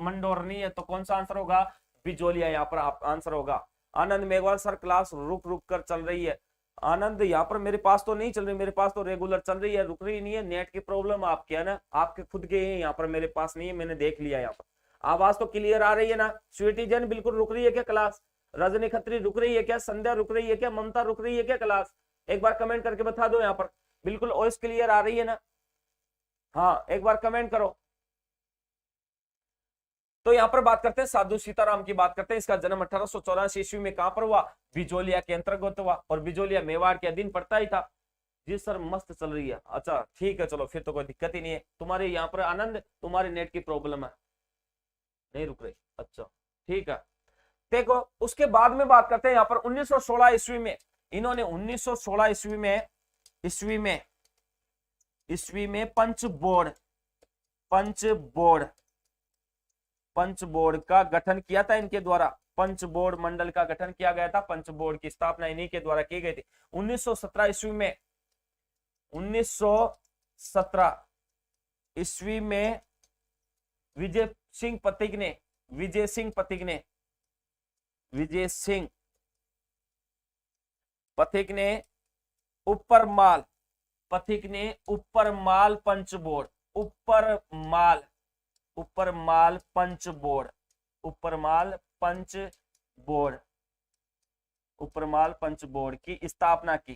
मंडोर नहीं है, तो कौन सा आंसर होगा? बिजोलिया यहाँ पर आंसर होगा। आनंद मेघवाल सर, क्लास रुक रुक कर चल रही है। आनंद, यहाँ पर मेरे पास तो नहीं चल रही, मेरे पास तो रेगुलर चल रही है, रुक रही नहीं है। नेट की प्रॉब्लम आपके है ना, आपके खुद के हैं, यहाँ पर मेरे पास नहीं है, मैंने देख लिया। यहाँ पर आवाज तो क्लियर आ रही है ना? स्वीटी जैन बिल्कुल रुक रही है क्या क्लास? रजनी खत्री रुक रही है क्या? संध्या रुक रही है क्या? ममता रुक रही है क्या क्लास? एक बार कमेंट करके बता दो। यहाँ पर बिल्कुल वॉइस क्लियर आ रही है ना? हाँ, एक बार कमेंट करो। तो यहां पर बात करते हैं, साधु सीताराम की बात करते हैं। इसका जन्म 1884 ईस्वी में कहां पर हुआ? बिजोलिया के अंतर्गत हुआ। और बिजोलिया मेवाड़ के अधीन पड़ता ही था। जी सर, मस्त चल रही है। अच्छा ठीक है, चलो फिर तो कोई दिक्कत ही नहीं है। तुम्हारे यहाँ पर आनंद, तुम्हारी नेट की प्रॉब्लम है, नहीं रुक रही। अच्छा ठीक है। देखो, उसके बाद में बात करते हैं यहाँ पर 1916 ईस्वी में, इन्होंने 1916 ईस्वी में पंच बोर्ड का गठन किया था इनके द्वारा। पंच बोर्ड मंडल का गठन किया गया था। पंच बोर्ड की स्थापना इन्हीं के द्वारा की गई थी। 1917 ईस्वी में, 1917 ईस्वी में विजय सिंह पथिक ने ऊपर माल पंच बोर्ड, की स्थापना की।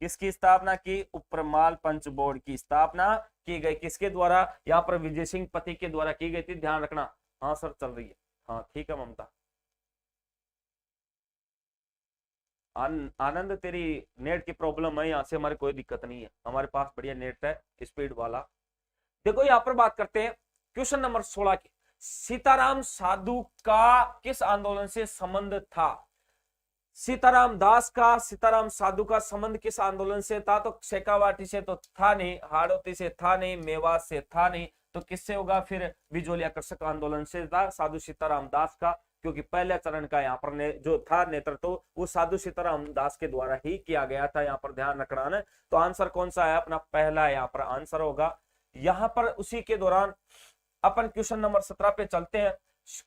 किसकी स्थापना की? उपरमाल पंच बोर्ड की स्थापना की गई। किसके द्वारा? यहाँ पर विजय सिंह पथिक के द्वारा की गई थी, ध्यान रखना। हाँ सर चल रही है, हाँ ठीक है ममता। आनंद, तेरी नेट की प्रॉब्लम है, यहाँ से हमारी कोई दिक्कत नहीं है, हमारे पास बढ़िया नेट है, स्पीड वाला। देखो यहाँ पर बात करते हैं क्वेश्चन नंबर 16 की। सीताराम साधु का किस आंदोलन से संबंध था? सीताराम दास का सीताराम साधु का संबंध किस आंदोलन से था? तो शेखावाटी से तो था नहीं, हाड़ौती से था नहीं, मेवात से था नहीं, तो किससे होगा फिर? बिजोलिया कृषक आंदोलन से था साधु सीताराम दास का, क्योंकि पहले चरण का यहाँ पर जो था नेतृत्व वो साधु सीताराम दास के द्वारा ही किया गया था। यहाँ पर ध्यान रखना है। तो आंसर कौन सा है अपना? पहला यहाँ पर आंसर होगा। यहाँ पर उसी के दौरान अपन क्वेश्चन नंबर 17 पे चलते हैं।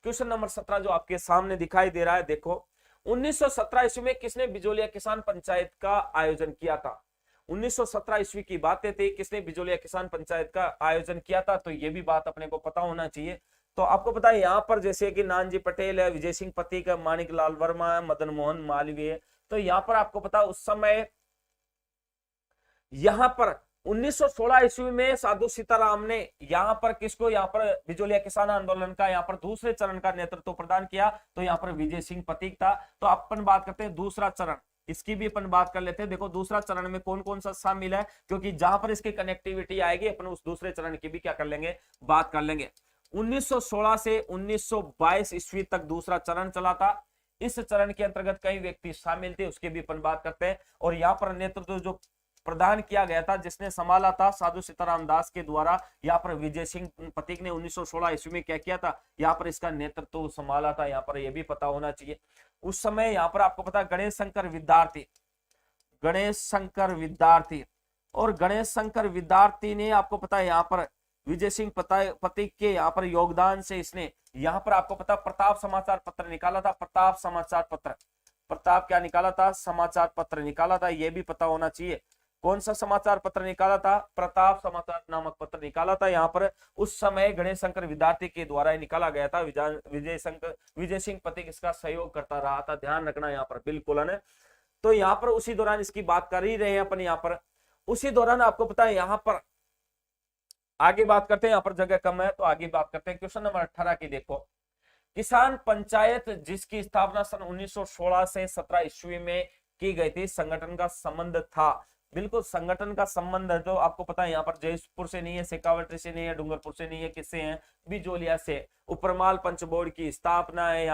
क्वेश्चन नंबर 17 जो आपके सामने दिखाई दे रहा है, देखो 1917 ईस्वी में किसने बिजोलिया किसान पंचायत का आयोजन किया था? 1917 ईस्वी की बातें थी, किसने बिजोलिया किसान पंचायत का आयोजन किया था? तो ये भी बात अपने को पता होना चाहिए। तो आपको पता है यहाँ पर जैसे कि नानजी पटेल है, विजय सिंह पथिक है, माणिक लाल वर्मा है, मदन मोहन मालवीय है। तो यहाँ पर आपको पता उस समय यहाँ पर 1916 ईस्वी में साधु सीताराम ने यहाँ पर किसको? यहाँ पर बिजोलिया किसान आंदोलन का यहाँ पर दूसरे चरण का नेतृत्व प्रदान किया। तो यहाँ पर विजय सिंह पथिक था। तो अपन बात करते हैं दूसरा चरण। इसकी भी अपन बात कर लेते हैं। देखो दूसरा चरण में कौन कौन सा शामिल है, क्योंकि जहां पर इसकी कनेक्टिविटी आएगी अपन उस दूसरे चरण की भी क्या कर लेंगे, बात कर लेंगे। 1916 से 1922 ईस्वी तक दूसरा चरण चला था। इस चरण के अंतर्गत कई व्यक्ति शामिल थे, उसके भी अपन बात करते हैं। और यहाँ पर नेतृत्व जो प्रदान किया गया था, जिसने संभाला था साधु सीताराम दास के द्वारा। यहाँ पर विजय सिंह पथिक ने 1916 ईस्वी में क्या किया था, यहाँ पर इसका नेतृत्व संभाला था। यहाँ पर यह भी पता होना चाहिए उस समय यहाँ पर आपको पता गणेश शंकर विद्यार्थी, गणेश शंकर विद्यार्थी, और गणेश शंकर विद्यार्थी ने आपको पता है यहाँ पर विजय सिंह पथिक के यहाँ पर योगदान से इसने यहाँ पर आपको पता प्रताप समाचार पत्र निकाला था। प्रताप समाचार पत्र, प्रताप क्या निकाला था, समाचार पत्र निकाला था। यह भी पता होना चाहिए कौन सा समाचार पत्र निकाला था, प्रताप समाचार नामक पत्र निकाला था। यहाँ पर उस समय गणेश शंकर विद्यार्थी के द्वारा निकाला गया था। विजय सिंह पथिक इसका सहयोग करता रहा था, ध्यान रखना यहाँ पर बिल्कुल है। तो यहाँ पर उसी दौरान इसकी बात कर ही रहे हैं अपन। यहाँ पर उसी दौरान आपको पता है यहाँ पर आगे बात करते हैं, यहाँ पर जगह कम है तो आगे बात करते हैं। क्वेश्चन नंबर 18 की देखो, किसान पंचायत जिसकी स्थापना सन 1916 से 17 ईस्वी में की गई थी, संगठन का संबंध था। बिल्कुल संगठन का संबंध है, तो आपको पता है यहाँ पर जयपुर से नहीं है, शेखावटी से नहीं है, डूंगरपुर से नहीं है, किससे है, बिजोलिया से। उपरमाल पंच बोर्ड की स्थापना है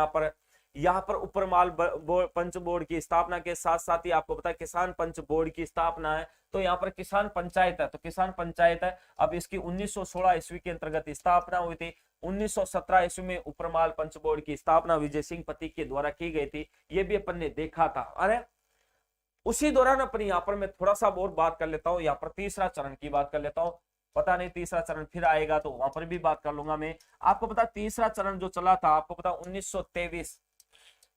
यहाँ पर उपरमाल पंच बोर्ड की स्थापना के साथ साथ ही आपको पता है किसान पंच बोर्ड की स्थापना है। तो यहाँ पर किसान पंचायत है, तो किसान पंचायत है। अब इसकी 1916 ईस्वी के अंतर्गत स्थापना हुई थी। 1917 ईस्वी में उपरमाल पंच बोर्ड की स्थापना विजय सिंह पथिक के द्वारा की गई थी। ये भी अपन ने देखा था। अरे उसी दौरान अपन यहाँ पर मैं थोड़ा सा और बात कर लेता हूँ, यहाँ पर तीसरा चरण की बात कर लेता हूँ। पता नहीं तीसरा चरण फिर आएगा तो वहां पर भी बात कर लूंगा मैं। आपको पता तीसरा चरण जो चला था, आपको पता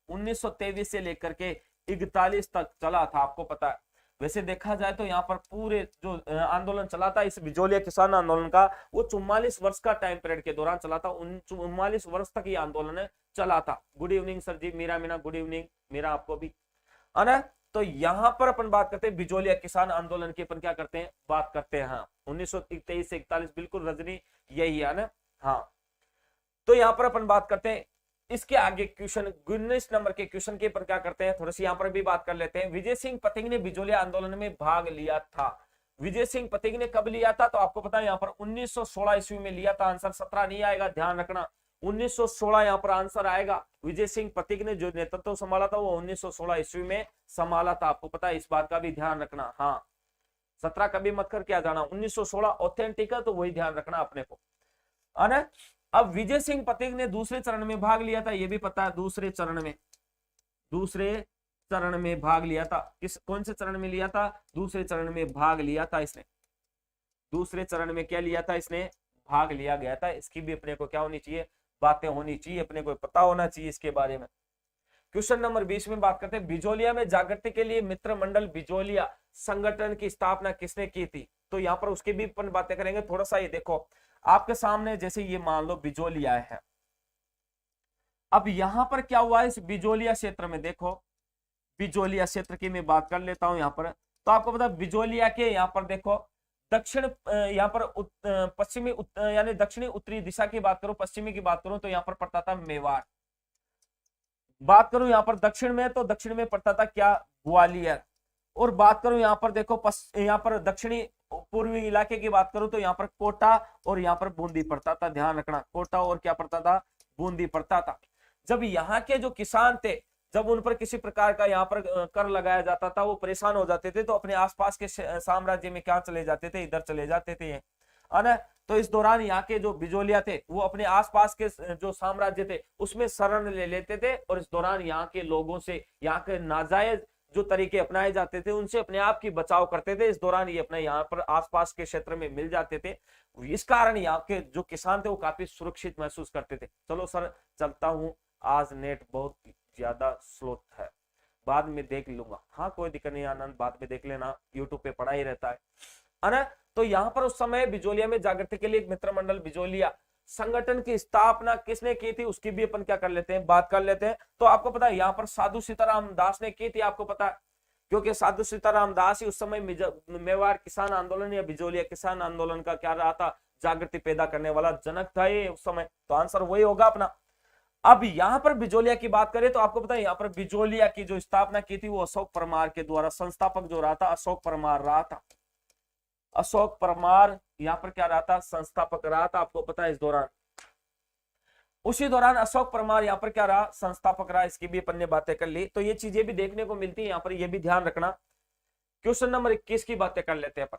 1923 से लेकर के 41 तक चला था, आपको पता है। वैसे देखा जाए तो यहाँ पर पूरे जो आंदोलन चला था इस बिजोलिया किसान आंदोलन का, वो 44 वर्ष का टाइम पीरियड के दौरान चला था। 44 वर्ष तक ये आंदोलन चला था। गुड इवनिंग सर जी, मीरा गुड इवनिंग, मेरा आपको भी है ना। तो यहाँ पर अपन बात करते हैं बिजोलिया किसान आंदोलन की, अपन क्या करते हैं, बात करते हैं। हाँ 1923 से 41, बिल्कुल रजनी यही है ना। हाँ तो यहाँ पर अपन बात करते हैं। इसके आगे क्वेश्चन 19 नंबर के क्वेश्चन के पर क्या करते हैं, थोड़ी सी यहाँ पर भी बात कर लेते हैं। विजय सिंह पथिक ने बिजोलिया आंदोलन में भाग लिया था। विजय सिंह पथिक ने कब लिया था, तो आपको पता है यहाँ पर 1916 ईस्वी में लिया था। आंसर 17 नहीं आएगा, ध्यान रखना। 1916 यहाँ पर आंसर आएगा। विजय सिंह पथिक ने जो नेतृत्व संभाला था वो 1916 ईस्वी में संभाला था, आपको पता है, इस बात का भी ध्यान रखना। हाँ 17 कभी मत कर क्या जाना, 1916 ऑथेंटिक है तो वही ध्यान रखना अपने को, है ना। अब विजय सिंह पथिक ने दूसरे चरण में भाग लिया था, ये भी पता है। दूसरे चरण में भाग लिया था। कौन से चरण में लिया था, दूसरे चरण में भाग लिया था इसने। दूसरे चरण में क्या लिया था इसने, भाग लिया गया था। इसकी भी अपने को क्या होनी चाहिए, बातें होनी चाहिए, अपने को पता होना चाहिए इसके बारे में। क्वेश्चन नंबर 20 में बात करते हैं, बिजोलिया में जागृति के लिए मित्र मंडल बिजोलिया संगठन की स्थापना किसने की थी। तो यहाँ पर उसकी भी अपन बातें करेंगे। थोड़ा सा ये देखो आपके सामने, जैसे ये मान लो बिजोलिया है। अब यहां पर क्या हुआ है, इस बिजोलिया क्षेत्र में देखो, बिजोलिया क्षेत्र की मैं बात कर लेता हूं यहाँ पर। तो आपको पता बिजोलिया के यहाँ पर देखो दक्षिण, यहाँ पर पश्चिमी यानी दक्षिणी उत्तरी दिशा की बात करूं, पश्चिमी की बात करूं तो यहाँ पर पड़ता था मेवाड़। बात करूं यहाँ पर दक्षिण में, तो दक्षिण में पड़ता था क्या, ग्वालियर। और बात करूं यहाँ पर देखो यहाँ पर दक्षिणी पूर्वी इलाके की बात करूं तो यहाँ पर कोटा और यहाँ पर बूंदी पड़ता था, ध्यान रखना। कोटा और क्या पड़ता था, बूंदी पड़ता था। जब यहाँ के जो किसान थे, जब उन पर किसी प्रकार का यहाँ पर कर लगाया जाता था, वो परेशान हो जाते थे, तो अपने आसपास के साम्राज्य में क्या चले जाते थे, इधर चले जाते थे, है ना। तो इस दौरान यहाँ के जो बिजोलिया थे वो अपने आसपास के जो साम्राज्य थे उसमें शरण ले लेते थे, और इस दौरान यहाँ के लोगों से यहाँ के नाजायज जो तरीके अपनाए जाते थे उनसे अपने आप की बचाव करते थे। इस दौरान ये अपने यहाँ पर आसपास के क्षेत्र में मिल जाते थे। इस कारण यहाँ के जो किसान थे वो काफी सुरक्षित महसूस करते थे। चलो सर चलता हूँ, आज नेट बहुत ज्यादा स्लो है, बाद में देख लूंगा। हाँ कोई दिक्कत नहीं आनंद, बाद में देख लेना, यूट्यूब पे पड़ा ही रहता है ना। तो यहाँ पर उस समय बिजोलिया में जागृति के लिए मित्र मंडल बिजोलिया संगठन की स्थापना किसने की थी, उसकी भी अपन क्या कर लेते हैं, बात कर लेते हैं। तो आपको पता है यहाँ पर साधु सीताराम दास ने की थी, आपको पता है, क्योंकि साधु सीताराम दास ही उस समय मेवाड़ किसान आंदोलन या बिजोलिया किसान आंदोलन का क्या रहा था, जागृति पैदा करने वाला जनक था ये उस समय। तो आंसर वही होगा अपना। अब यहां पर बिजोलिया की बात करें तो आपको पता है यहां पर बिजोलिया की जो स्थापना की थी वो अशोक परमार के द्वारा, संस्थापक जो रहा था अशोक परमार रहा था। अशोक परमार यहां पर क्या रहा था, संस्थापक रहा था, आपको पता है इस दौरान। उसी दौरान अशोक परमार यहाँ पर क्या रहा, संस्थापक रहा। इसकी भी अपन ने बातें कर ली, तो ये चीजें भी देखने को मिलती है यहाँ पर, ये भी ध्यान रखना। क्वेश्चन नंबर 21 की बातें कर लेते हैं अपन।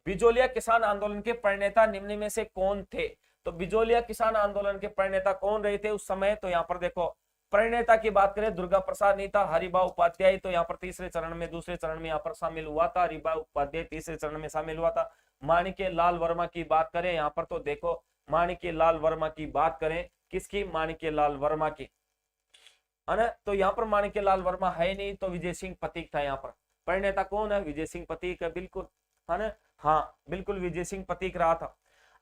बिजोलिया किसान आंदोलन के प्रणेता निम्न में से कौन थे? तो बिजोलिया किसान आंदोलन के प्रणेता कौन रहे थे उस समय? तो यहाँ पर देखो प्रणेता की बात करें, दुर्गा प्रसाद नहीं था, हरिभाऊ उपाध्याय तो यहाँ पर तीसरे चरण में, दूसरे चरण में यहाँ पर शामिल हुआ था, हरिभाऊ उपाध्याय तीसरे चरण में शामिल हुआ था। माणिक्य लाल वर्मा की बात करें यहाँ पर, तो देखो माणिक्य लाल वर्मा की बात करें, किसकी? माणिक्य लाल वर्मा की, है ना। तो यहाँ पर माणिक्य लाल वर्मा है नहीं, तो विजय सिंह पतीक था यहाँ पर। प्रणेता कौन है? विजय सिंह पतीक है, बिल्कुल, है ना। हाँ बिल्कुल विजय सिंह पतीक रहा था।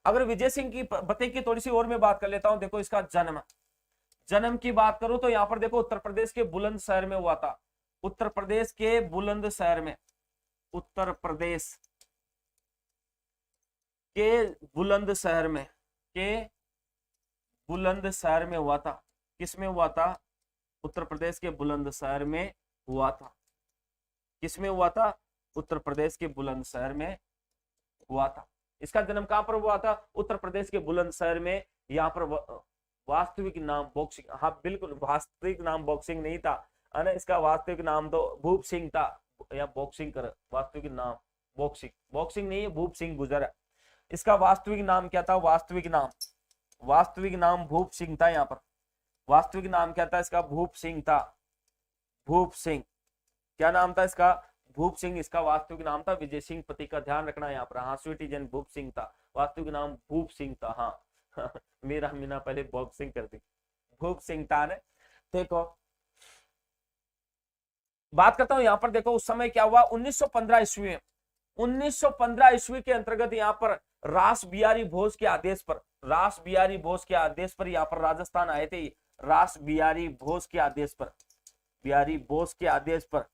अगर विजय सिंह की पतीक की थोड़ी सी और मैं बात कर लेता हूं, देखो इसका जन्म की बात करूं तो यहाँ पर देखो उत्तर प्रदेश के बुलंदशहर में हुआ था। उत्तर प्रदेश के बुलंदशहर में, उत्तर प्रदेश के बुलंदशहर में, के बुलंदशहर में हुआ था। किस में हुआ था? उत्तर प्रदेश के बुलंदशहर में हुआ था। किस में हुआ था? उत्तर प्रदेश के बुलंदशहर में हुआ था। इसका जन्म कहां पर हुआ था? उत्तर प्रदेश के बुलंदशहर में। यहाँ पर वास्तविक नाम बॉक्सिंग, हाँ बिल्कुल वास्तविक नाम बॉक्सिंग नहीं था, है ना। इसका वास्तविक नाम तो भूप सिंह था, या बॉक्सिंग कर, वास्तविक नाम बॉक्सिंग नहीं है, भूप सिंह गुजर है। इसका वास्तविक नाम क्या था? वास्तविक नाम भूप सिंह था। यहाँ पर वास्तविक नाम क्या था इसका? भूप सिंह था। भूप सिंह, क्या नाम था इसका? भूप सिंह इसका वास्तविक नाम था। विजय सिंह पति का ध्यान रखना यहाँ पर। हाँ स्वीटीजन भूप सिंह था, वास्तविक नाम भूप सिंह था। हाँ मेरा मीना पहले बॉक्सिंग कर दी, भूप सिंह था ने। देखो बात करता हूं यहाँ पर, देखो उस समय क्या हुआ 1915 ईस्वी में, 1915 ईस्वी के अंतर्गत यहाँ पर रास बिहारी भोज के आदेश पर, रास बिहारी भोज के आदेश पर यहाँ पर राजस्थान आए थे। रास बिहारी भोज के आदेश पर, बिहारी भोज के आदेश पर,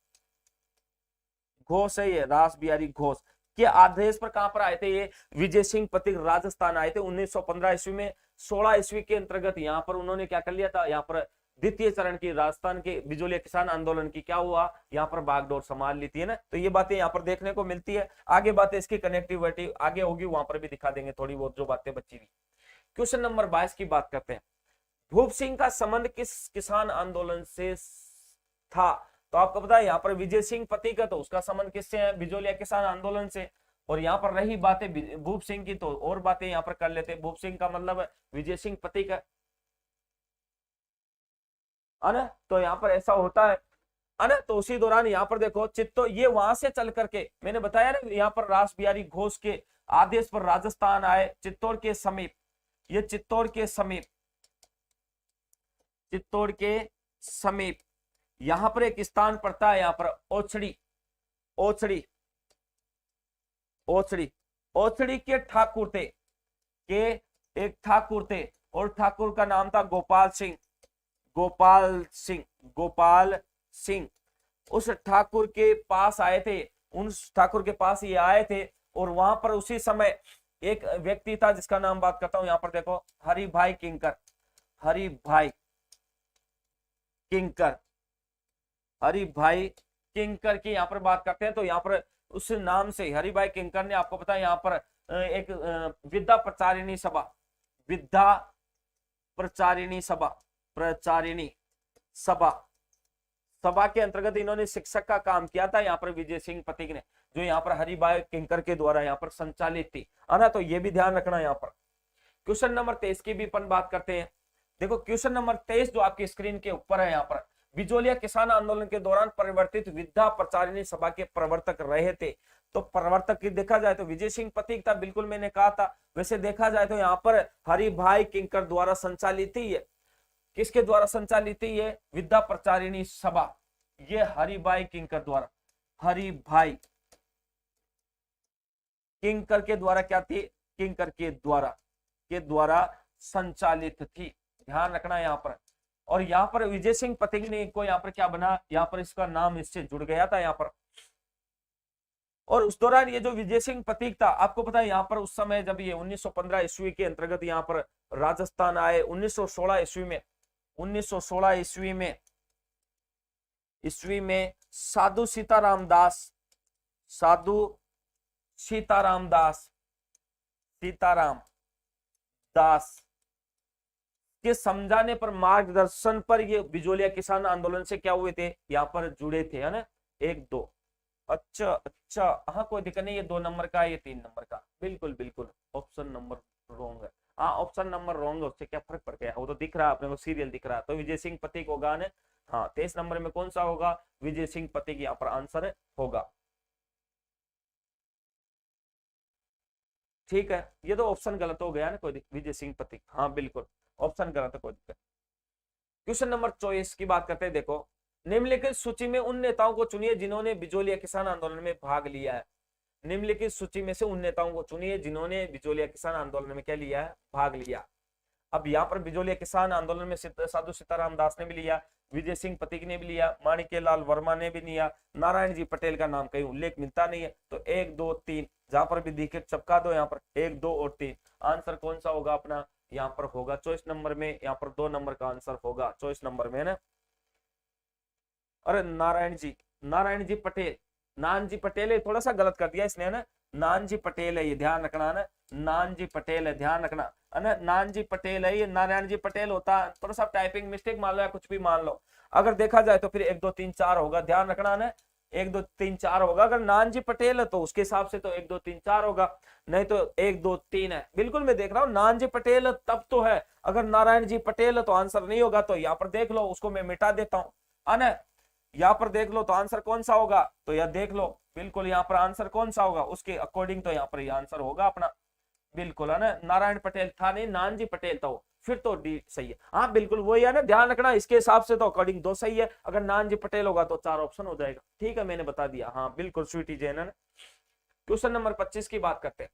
घोष है ये, रास बिहारी घोष के आदेश पर कहां पर आए थे ये? विजय सिंह पथिक राजस्थान आए थे 1915 ईस्वी में। 16 ईस्वी के अंतर्गत यहाँ पर उन्होंने क्या कर लिया था, यहाँ पर द्वितीय चरण की राजस्थान के बिजोलिया किसान आंदोलन की क्या हुआ, यहाँ पर बागडोर संभाल ली थी, है ना। तो ये बातें यहाँ पर देखने को मिलती है। आगे बातें इसकी कनेक्टिविटी आगे होगी, वहां पर भी दिखा देंगे थोड़ी बहुत जो बातें बची हुई। क्वेश्चन नंबर 22 की बात करते हैं। भूप सिंह का संबंध किस किसान आंदोलन से था? तो आपको पता है यहाँ पर विजय सिंह पथिक है, तो उसका संबंध किससे है? बिजोलिया किसान आंदोलन से। और यहाँ पर रही बातें भूप सिंह की, तो और बातें यहाँ पर कर लेते हैं। भूप सिंह का मतलब है विजय सिंह पथिक है ना। तो यहाँ पर ऐसा होता है ना। तो उसी दौरान यहाँ पर देखो चित्तौड़, ये वहां से चल करके मैंने बताया ना, यहाँ पर रास बिहारी घोष के आदेश पर राजस्थान आए, चित्तौड़ के समीप, ये चित्तौड़ के समीप, चित्तौड़ के समीप यहां पर एक स्थान पड़ता है, यहाँ पर ओछड़ी, ओछड़ी, ओछड़ी, ओछड़ी के ठाकुर थे, के एक ठाकुर थे, और ठाकुर का नाम था गोपाल सिंह, गोपाल सिंह, गोपाल सिंह। उस ठाकुर के पास आए थे, उस ठाकुर के पास ये आए थे, और वहां पर उसी समय एक व्यक्ति था जिसका नाम बात करता हूं, यहाँ पर देखो हरिभाई किंकर, हरिभाई किंकर, हरिभाई किंकर की यहाँ पर बात करते हैं। तो यहाँ पर उस नाम से हरिभाई किंकर ने, आपको पता है यहाँ पर एक विद्या प्रचारिणी सभा, विद्या प्रचारिणी सभा, प्रचारिणी सभा, सभा के अंतर्गत इन्होंने शिक्षक का काम किया था यहाँ पर विजय सिंह पथिक ने, जो यहाँ पर हरिभाई किंकर के द्वारा यहाँ पर संचालित थी, है ना। तो ये भी ध्यान रखना यहाँ पर। क्वेश्चन नंबर 23 की भी अपन बात करते हैं। देखो क्वेश्चन नंबर 23 जो आपकी स्क्रीन के ऊपर है, यहाँ पर बिजोलिया किसान आंदोलन के दौरान परिवर्तित विद्या प्रचारिणी सभा के प्रवर्तक रहे थे। तो प्रवर्तक की देखा जाए तो विजय सिंह पथिक था, बिल्कुल मैंने कहा था। वैसे देखा जाए तो यहाँ पर हरिभाई किंकर द्वारा संचालित ही है। किसके द्वारा संचालित है? विद्या प्रचारिणी सभा, ये हरिभाई किंकर द्वारा, हरिभाई किंकर के द्वारा क्या थी? किंकर के द्वारा संचालित थी, ध्यान रखना यहाँ पर। और यहाँ पर विजय सिंह पथिक ने को यहाँ पर क्या बना, यहाँ पर इसका नाम इससे जुड़ गया था यहाँ पर। और उस दौरान ये जो विजय सिंह पथिक था, आपको पता है यहाँ पर उस समय जब ये 1915 ईस्वी के अंतर्गत यहाँ पर राजस्थान आए, 1916 ईस्वी में, 1916 ईस्वी में साधु सीताराम दास के समझाने पर, मार्गदर्शन पर ये बिजोलिया किसान आंदोलन से क्या हुए थे, यहाँ पर जुड़े थे, है ना। 1 2, अच्छा, हाँ कोई दिक्कत नहीं, ये 2 नंबर का है, ये 3 नंबर का, बिल्कुल ऑप्शन नंबर रॉन्ग है। हाँ ऑप्शन नंबर रॉन्ग है, उससे क्या फर्क पड़ गया, वो तो दिख रहा है अपने को, सीरियल दिख रहा है, तो विजय सिंह पथिक होगा ना। हाँ 23 नंबर में कौन सा होगा, विजय सिंह पथिक यहाँ पर आंसर होगा। ठीक है, ये तो ऑप्शन गलत हो गया ना, कोई विजय सिंह पथिक, हाँ बिल्कुल ऑप्शन गलत है, कोई दिक्कत। क्वेश्चन नंबर 24 की बात करते हैं। देखो, निम्नलिखित सूची में उन नेताओं को चुनिए जिन्होंने बिजोलिया किसान आंदोलन में भाग लिया है। निम्नलिखित सूची में से उन नेताओं को चुनिए जिन्होंने बिजोलिया किसान आंदोलन में क्या लिया है, भाग लिया। अब यहाँ पर बिजोलिया किसान आंदोलन में साधु सीताराम दास ने भी लिया, विजय सिंह पथिक ने भी लिया, माणिक्यलाल वर्मा ने भी लिया, नारायण जी पटेल का नाम कहीं उल्लेख मिलता नहीं है। तो 1 2 3 जहां पर भी दिखे चपका दो, यहाँ पर 1 2 और 3। आंसर कौन सा होगा अपना, यहाँ पर होगा 24 नंबर में, यहाँ पर 2 नंबर का आंसर होगा 24 नंबर में, है ना। अरे नारायण जी पटेल, नानजी पटेल है, थोड़ा सा गलत कर दिया इसने, है ना। नानजी पटेल है, ये ध्यान रखना है ना, नानजी पटेल है, ध्यान रखना है ना, नानजी पटेल है, ये नारायण जी पटेल होता है। थोड़ा सा टाइपिंग मिस्टेक मान लो या कुछ भी मान लो, अगर देखा जाए तो फिर 1 2 3 4 होगा, ध्यान रखना है ना, 1 2 3 4 होगा। अगर नानजी पटेल है तो उसके हिसाब से तो 1 2 3 4 होगा, नहीं तो 1 2 3 है। बिल्कुल मैं देख रहा हूँ, नानजी पटेल है तब तो है, अगर नारायण जी पटेल है तो आंसर नहीं होगा। तो यहाँ पर देख लो, उसको मैं मिटा देता हूँ, है ना। यहाँ पर देख लो तो आंसर कौन सा होगा, तो यह देख लो, बिल्कुल यहाँ पर आंसर कौन सा होगा उसके अकॉर्डिंग, तो यहाँ पर यह आंसर होगा अपना, बिल्कुल है ना। नारायण पटेल था नहीं, नानजी पटेल था वो, फिर तो डी सही है। हाँ बिल्कुल वही है ना, ध्यान रखना, इसके हिसाब से तो अकॉर्डिंग 2 सही है, अगर नानजी पटेल होगा तो 4 ऑप्शन हो जाएगा। ठीक है, मैंने बता दिया, हाँ बिल्कुल स्वीटी जैन है ना। क्वेश्चन नंबर 25 की बात करते हैं।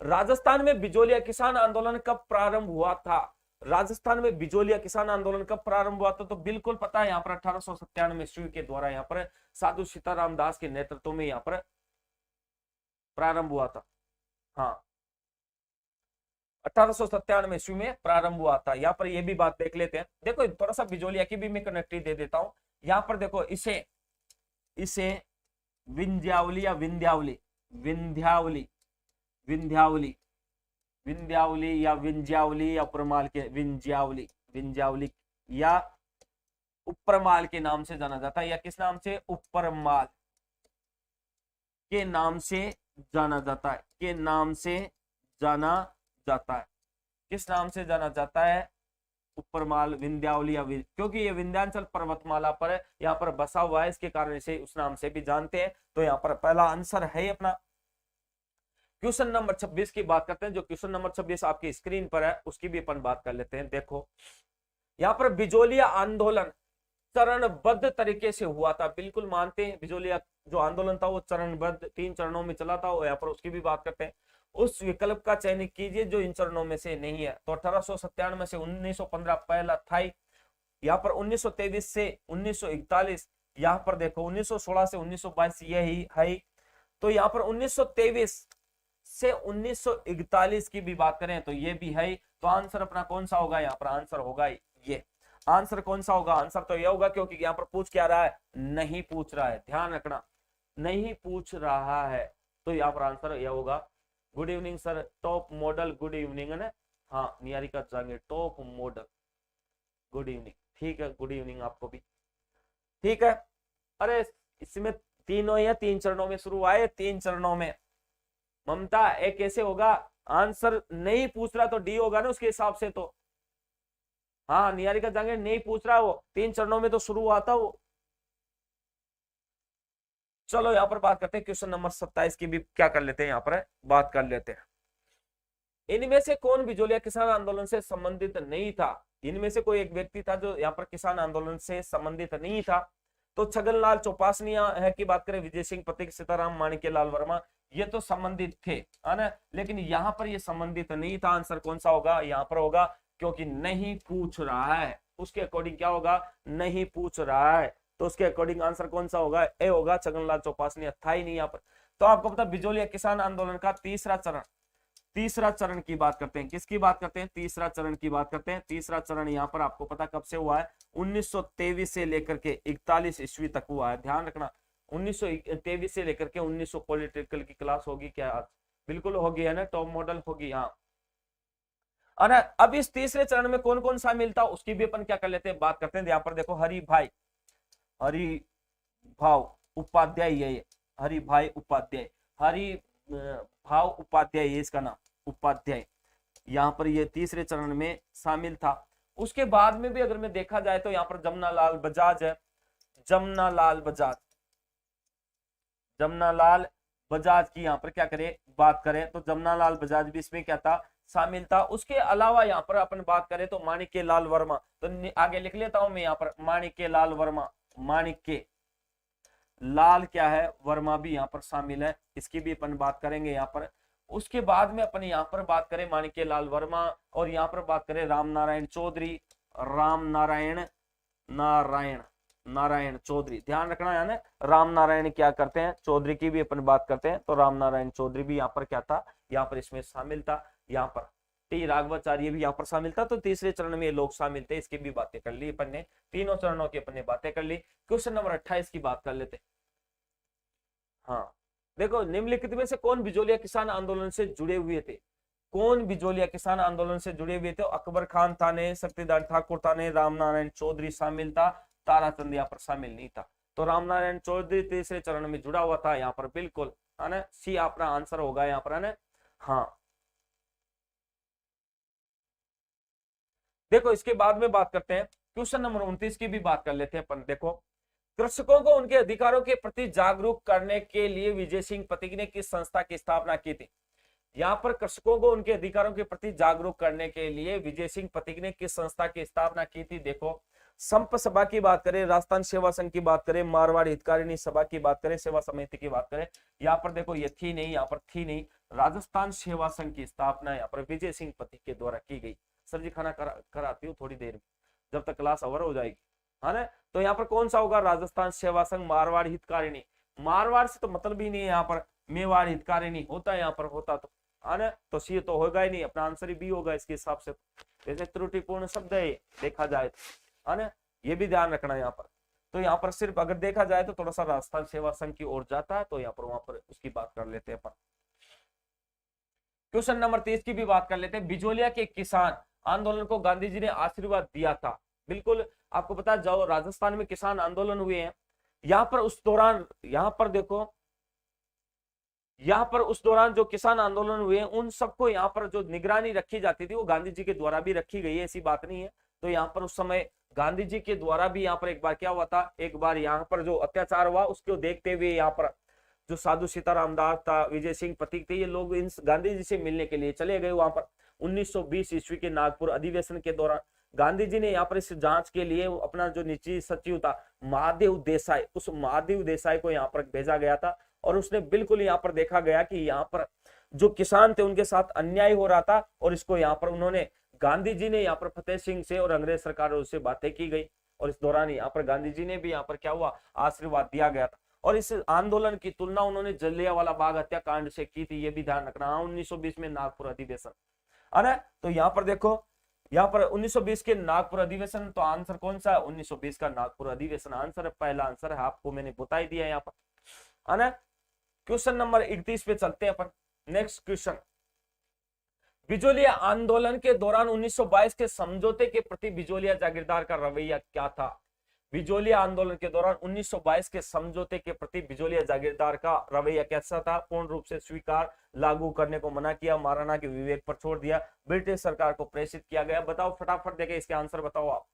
राजस्थान में बिजोलिया किसान आंदोलन कब प्रारंभ हुआ था? राजस्थान में बिजोलिया किसान आंदोलन कब प्रारंभ हुआ था? तो बिल्कुल पता है, यहाँ पर 1897 ईस्वी के द्वारा यहाँ पर साधु सीताराम दास के नेतृत्व में यहाँ पर प्रारंभ हुआ था। हाँ 1897 ईस्वी में प्रारंभ हुआ था। यहाँ पर ये भी बात देख लेते हैं। देखो थोड़ा सा बिजोलिया की भी मैं कनेक्टिव दे देता हूं। यहाँ पर देखो, इसे विंध्यावली या विंध्यावली या विंध्यावली या उपरमाल के विंध्यावली या उपरमाल के नाम से जाना जाता है, या किस नाम से, उपरमाल के नाम से जाना जाता है, के नाम से जाना जाता है। किस नाम से जाना जाता है? उपरमाल, विंध्यावली या क्योंकि ये विंध्यांचल पर्वतमाला पर यहाँ पर बसा हुआ है, इसके कारण इसे उस नाम से भी जानते हैं। तो यहाँ पर पहला आंसर है अपना। क्वेश्चन नंबर 26 की बात करते हैं। जो क्वेश्चन नंबर 26 आपकी स्क्रीन पर है उसकी भी अपन बात कर लेते हैं। देखो यहाँ पर बिजोलिया आंदोलन चरणबद्ध तरीके से हुआ था, बिल्कुल मानते हैं। बिजोलिया जो आंदोलन था वो चरणबद्ध 3 चरणों में चला था, यहाँ पर उसकी भी बात करते हैं। उस विकल्प का चयन कीजिए जो इन चरणों में से नहीं है। तो 1897 से 1915 पहला था, यहाँ पर 1923 से 1941, यहाँ पर देखो 1916 से 1922 यही है। तो यहाँ पर 1923 से 1941 की भी बात करें तो ये भी है। तो आंसर अपना कौन सा होगा? यहाँ पर आंसर होगा ये। आंसर कौन सा होगा? आंसर तो यह होगा, क्योंकि यहाँ पर पूछ क्या रहा है? नहीं पूछ रहा है, ध्यान रखना, नहीं पूछ रहा है। तो यहाँ पर आंसर यह होगा। Good evening sir, top model, good evening है ना। हाँ निहारिका जांगे, टॉप मॉडल, गुड इवनिंग। ठीक है, गुड इवनिंग आपको भी। ठीक है, अरे इसमें तीनों या 3 चरणों में शुरू आए, 3 चरणों में। ममता एक कैसे होगा? आंसर नहीं पूछ रहा तो डी होगा ना उसके हिसाब से। तो हाँ निहारिका जांगे नहीं पूछ रहा, वो 3 चरणों में तो शुरू हुआ था वो। चलो यहाँ पर बात करते हैं क्वेश्चन नंबर 27 की भी क्या कर लेते हैं, यहाँ पर बात कर लेते हैं। इनमें से कौन बिजोलिया किसान आंदोलन से संबंधित नहीं था? इनमें से कोई एक व्यक्ति था जो यहाँ पर किसान आंदोलन से संबंधित नहीं था। तो छगनलाल चौपासनिया है की बात करें, विजय सिंह पथिक, सीताराम, माणिक्यलाल वर्मा, ये तो संबंधित थे, है ना। लेकिन यहाँ पर ये संबंधित नहीं था। आंसर कौन सा होगा? यहाँ पर होगा, क्योंकि नहीं पूछ रहा है, उसके अकॉर्डिंग क्या होगा? नहीं पूछ रहा है। तो उसके अकॉर्डिंग आंसर कौन सा होगा? ए होगा, छगनलाल चौपासनिया था ही नहीं यहाँ पर। तो आपको पता बिजोलिया किसान आंदोलन का तीसरा चरण तीसरा चरण की बात करते हैं। किसकी बात करते हैं? तीसरा चरण की बात करते हैं। तीसरा चरण यहाँ पर आपको पता कब से हुआ है? 1923 से लेकर के 41 ईस्वी तक हुआ है। ध्यान रखना, 1923 से लेकर के 1900। पॉलिटिकल की क्लास होगी क्या आज? बिल्कुल होगी, है ना, टॉप मॉडल होगी। हाँ, और अब इस तीसरे चरण में कौन कौन शामिल था उसकी भी अपन क्या कर लेते हैं, बात करते हैं। यहाँ पर देखो, हरि भाव उपाध्याय, ये हरि भाई उपाध्याय, हरि भाव उपाध्याय, ये इसका नाम उपाध्याय, यहाँ पर ये तीसरे चरण में शामिल था। उसके बाद में भी अगर मैं देखा जाए तो यहाँ पर जमनालाल बजाज है, जमनालाल बजाज की यहाँ पर क्या करें, बात करें तो जमनालाल बजाज भी इसमें क्या था, शामिल था। उसके अलावा यहाँ पर अपन बात करें तो माणिक्य लाल वर्मा, तो आगे लिख लेता हूं मैं यहाँ पर, माणिक्य लाल वर्मा, माणिक्य लाल क्या है, वर्मा भी यहाँ पर शामिल है, इसकी भी अपन बात करेंगे यहाँ पर। उसके बाद में अपन यहाँ पर बात करें माणिक्य लाल वर्मा, और यहाँ पर बात करें राम नारायण चौधरी, राम नारायण चौधरी। ध्यान रखना है ना, राम नारायण क्या करते हैं, चौधरी की भी अपन बात करते हैं। तो राम नारायण चौधरी भी यहाँ पर क्या था, यहाँ पर इसमें शामिल था। यहाँ पर टी राघवाचार्य भी यहाँ पर शामिल था। तो तीसरे चरण में ये लोग शामिल थे, इसकी भी बातें कर ली अपन ने, तीनों चरणों की अपन ने बातें कर ली। क्वेश्चन नंबर 28 की बात कर लेते। हाँ देखो, निम्नलिखित में से कौन बिजोलिया किसान आंदोलन से जुड़े हुए थे? कौन बिजोलिया किसान आंदोलन से जुड़े हुए थे? अकबर खान था ने, शक्तिधर ठाकुर था ने, राम नारायण चौधरी शामिल था, ताराचंद यहाँ पर शामिल नहीं था। तो राम नारायण चौधरी तीसरे चरण में जुड़ा हुआ था यहाँ पर, बिल्कुल, है ना, सी आपका आंसर होगा यहाँ पर, है ना। हाँ देखो, इसके बाद में बात करते हैं, क्वेश्चन नंबर 29 की भी बात कर लेते हैं अपन। देखो, कृषकों को उनके अधिकारों के प्रति जागरूक करने के लिए विजय सिंह पथिक ने किस संस्था की स्थापना की थी? यहाँ पर कृषकों को उनके अधिकारों के प्रति जागरूक करने के लिए विजय सिंह पथिक ने किस संस्था की स्थापना की थी? देखो, संप सभा की बात करें, राजस्थान सेवा संघ की बात करें, मारवाड़ हितकारिणी सभा की बात करें, सेवा समिति की बात करें, यहाँ पर देखो ये थी नहीं, यहाँ पर थी नहीं। राजस्थान सेवा संघ की स्थापना यहाँ पर विजय सिंह पथिक के द्वारा की गई। सर जी खाना कराती हूँ थोड़ी देर में, जब तक क्लास ओवर हो जाएगी, है ना। तो यहाँ पर कौन सा होगा? राजस्थान सेवा संघ, मारवाड़ हितकारिणी। मारवाड़ से तो मतलब ही नहीं है यहाँ पर, मेवाड़ हितकारिणी होता है यहाँ पर, होता तो, है ना। तो सी तो होगा ही नहीं, अपना आंसर ही बी होगा इसके हिसाब से। जैसे त्रुटिपूर्ण शब्द है देखा जाए, है ना, ये भी ध्यान रखना यहाँ पर। तो यहाँ पर सिर्फ अगर देखा जाए तो थोड़ा सा राजस्थान सेवा संघ की ओर जाता है, तो यहाँ पर वहां पर उसकी बात कर लेते हैं अपन। क्वेश्चन नंबर 30 की भी बात कर लेते हैं। बिजोलिया के किसान आंदोलन को गांधी जी ने आशीर्वाद दिया था। बिल्कुल, आपको पता है, जो राजस्थान में किसान आंदोलन हुए हैं, यहाँ पर उस दौरान, यहाँ पर देखो, यहाँ पर उस दौरान जो किसान आंदोलन हुए हैं उन सबको यहाँ पर जो निगरानी रखी जाती थी वो गांधी जी के द्वारा भी रखी गई है, ऐसी बात नहीं है। तो यहाँ पर उस समय गांधी जी के द्वारा भी यहाँ पर एक बार क्या हुआ था, एक बार यहाँ पर जो अत्याचार हुआ उसको देखते हुए यहाँ पर जो साधु सीताराम दास था, विजय सिंह पथिक थे, ये लोग इन गांधी जी से मिलने के लिए चले गए वहां पर। 1920 ईस्वी के नागपुर अधिवेशन के दौरान गांधी जी ने यहाँ पर इस जांच के लिए अपना जो निजी सचिव था महादेव देसाई, उस महादेव देसाई को यहाँ पर भेजा गया था। और उसने बिल्कुल यहाँ पर देखा गया कि यहाँ पर जो किसान थे उनके साथ अन्याय हो रहा था, और इसको यहाँ पर उन्होंने, गांधी जी ने यहाँ पर फतेह सिंह से और अंग्रेज सरकार से बातें की गई, और इस दौरान यहाँ पर गांधी जी ने भी यहाँ पर क्या हुआ, आशीर्वाद दिया गया था। और इस आंदोलन की तुलना उन्होंने जलियांवाला बाग हत्याकांड से की थी, ये भी ध्यान रखना। 1920 में नागपुर अधिवेशन, है ना। तो यहाँ पर देखो, यहाँ पर 1920 के नागपुर अधिवेशन, तो आंसर कौन सा है? 1920 का नागपुर अधिवेशन आंसर है, पहला आंसर है, आपको मैंने बता ही दिया यहाँ पर, है ना। क्वेश्चन नंबर 31 पे चलते हैं अपन। नेक्स्ट क्वेश्चन, बिजोलिया आंदोलन के दौरान 1922 के समझौते के प्रति बिजोलिया जागीरदार का रवैया क्या था? बिजोलिया आंदोलन के दौरान 1922 के समझौते के प्रति बिजोलिया जागीरदार का रवैया कैसा था? पूर्ण रूप से स्वीकार, लागू करने को मना किया, महाराणा के विवेक पर छोड़ दिया, ब्रिटिश सरकार को प्रेषित किया गया। बताओ फटाफट, देखे इसके आंसर बताओ आप,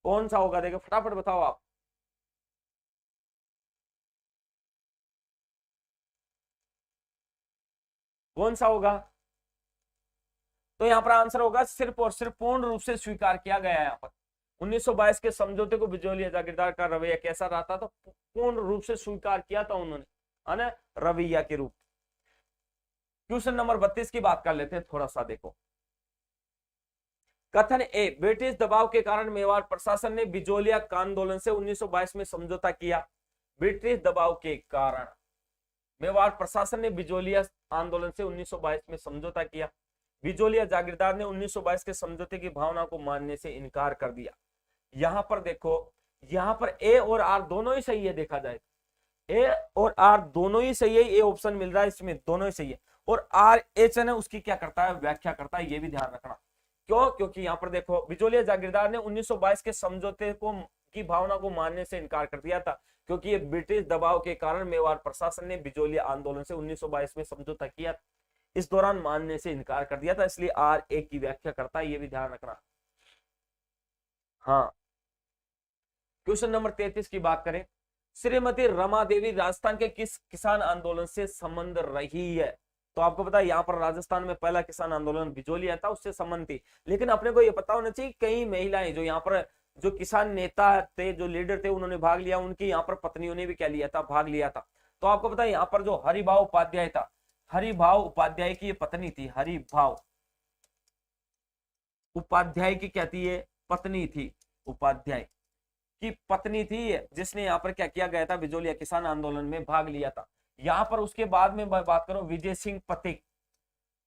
कौन सा होगा? देखो फटाफट बताओ आप, कौन सा होगा? तो यहाँ पर आंसर होगा सिर्फ और सिर्फ पूर्ण रूप से स्वीकार किया गया है। यहाँ पर 1922 के समझौते को बिजोलिया जागीरदार का रवैया कैसा रहा था? तो पूर्ण रूप से स्वीकार किया था उन्होंने, है ना, रवैया के रूप। क्वेश्चन नंबर 32 की बात कर लेते हैं थोड़ा सा। देखो, कथन ए, ब्रिटिश दबाव के कारण मेवाड़ प्रशासन ने बिजोलिया आंदोलन से 1922 में समझौता किया। ब्रिटिश दबाव के कारण मेवाड़ प्रशासन ने बिजोलिया आंदोलन से 1922 में समझौता किया। बिजोलिया जागीरदार ने 1922 के समझौते की भावना को मानने से इनकार कर दिया। यहां पर देखो, यहां पर ए और आर दोनों ही सही है, देखा जाए ए और आर दोनों ही सही है, ए ऑप्शन मिल रहा है इसमें, दोनों ही सही है। और आर एच है उसकी क्या करता है, व्याख्या करता है, ये भी ध्यान रखना। क्यों? क्योंकि यहाँ पर देखो बिजोलिया जागीरदार ने 1922 के समझौते को की भावना को मानने से इनकार कर दिया था, क्योंकि ये ब्रिटिश दबाव के कारण मेवाड़ प्रशासन ने बिजोलिया आंदोलन से 1922 में समझौता किया, इस दौरान मानने से इनकार कर दिया था, इसलिए आर एक की व्याख्या करता है, ये भी ध्यान रखना। हाँ, क्वेश्चन नंबर 33 की बात करें, श्रीमती रमा देवी राजस्थान के किस किसान आंदोलन से संबंध रही है? तो आपको पता है यहाँ पर राजस्थान में पहला किसान आंदोलन बिजोलिया था, उससे संबंध थी। लेकिन अपने को ये पता होना चाहिए कई महिलाएं जो यहाँ पर जो किसान नेता थे, जो लीडर थे, उन्होंने भाग लिया, उनकी यहाँ पर पत्नियों ने भी क्या लिया था, भाग लिया था। तो आपको पता है यहाँ पर जो हरिभाव उपाध्याय था, हरिभाव उपाध्याय की ये पत्नी थी, हरिभाव उपाध्याय की क्या थी, ये पत्नी थी, उपाध्याय की पत्नी थी, जिसने यहाँ पर क्या किया गया था, बिजोलिया किसान आंदोलन में भाग लिया था। यहाँ पर उसके बाद में बात करो विजय सिंह पथिक,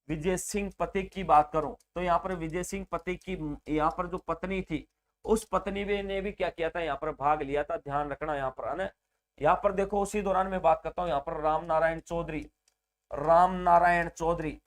विजय सिंह पथिक की बात करूं तो यहाँ पर विजय सिंह पथिक की यहाँ पर जो पत्नी थी, उस पत्नी ने भी क्या किया था, यहाँ पर भाग लिया था, ध्यान रखना यहाँ पर, है ना। यहाँ पर देखो उसी दौरान में बात करता हूँ, यहाँ पर राम नारायण चौधरी, राम नारायण चौधरी,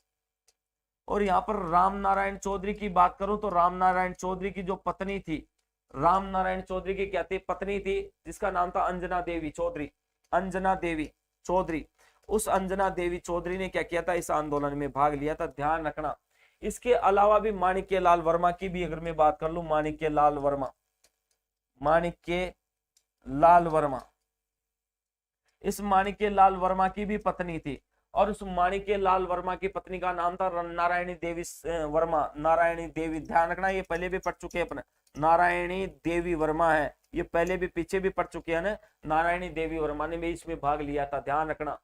और यहाँ पर राम नारायण चौधरी की बात करूं तो राम नारायण चौधरी की जो पत्नी थी, राम नारायण चौधरी की क्या थी, पत्नी थी, जिसका नाम था अंजना देवी चौधरी, अंजना देवी चौधरी। उस अंजना देवी चौधरी ने क्या किया था, इस आंदोलन में भाग लिया था, ध्यान रखना। इसके अलावा भी माणिक्य लाल वर्मा की भी अगर मैं बात कर लूं, माणिक्य लाल वर्मा, माणिक्य लाल वर्मा, इस माणिक्य लाल वर्मा की भी पत्नी थी, और उस माणिक्य लाल वर्मा की पत्नी का नाम था नारायणी देवी वर्मा, नारायणी देवी, ध्यान रखना, ये पहले भी पढ़ चुके हैं अपने, नारायणी देवी वर्मा है, ये पहले भी पीछे भी पढ़ चुके हैं ना, नारायणी देवी वर्मा ने भी इसमें भाग लिया था, ध्यान रखना।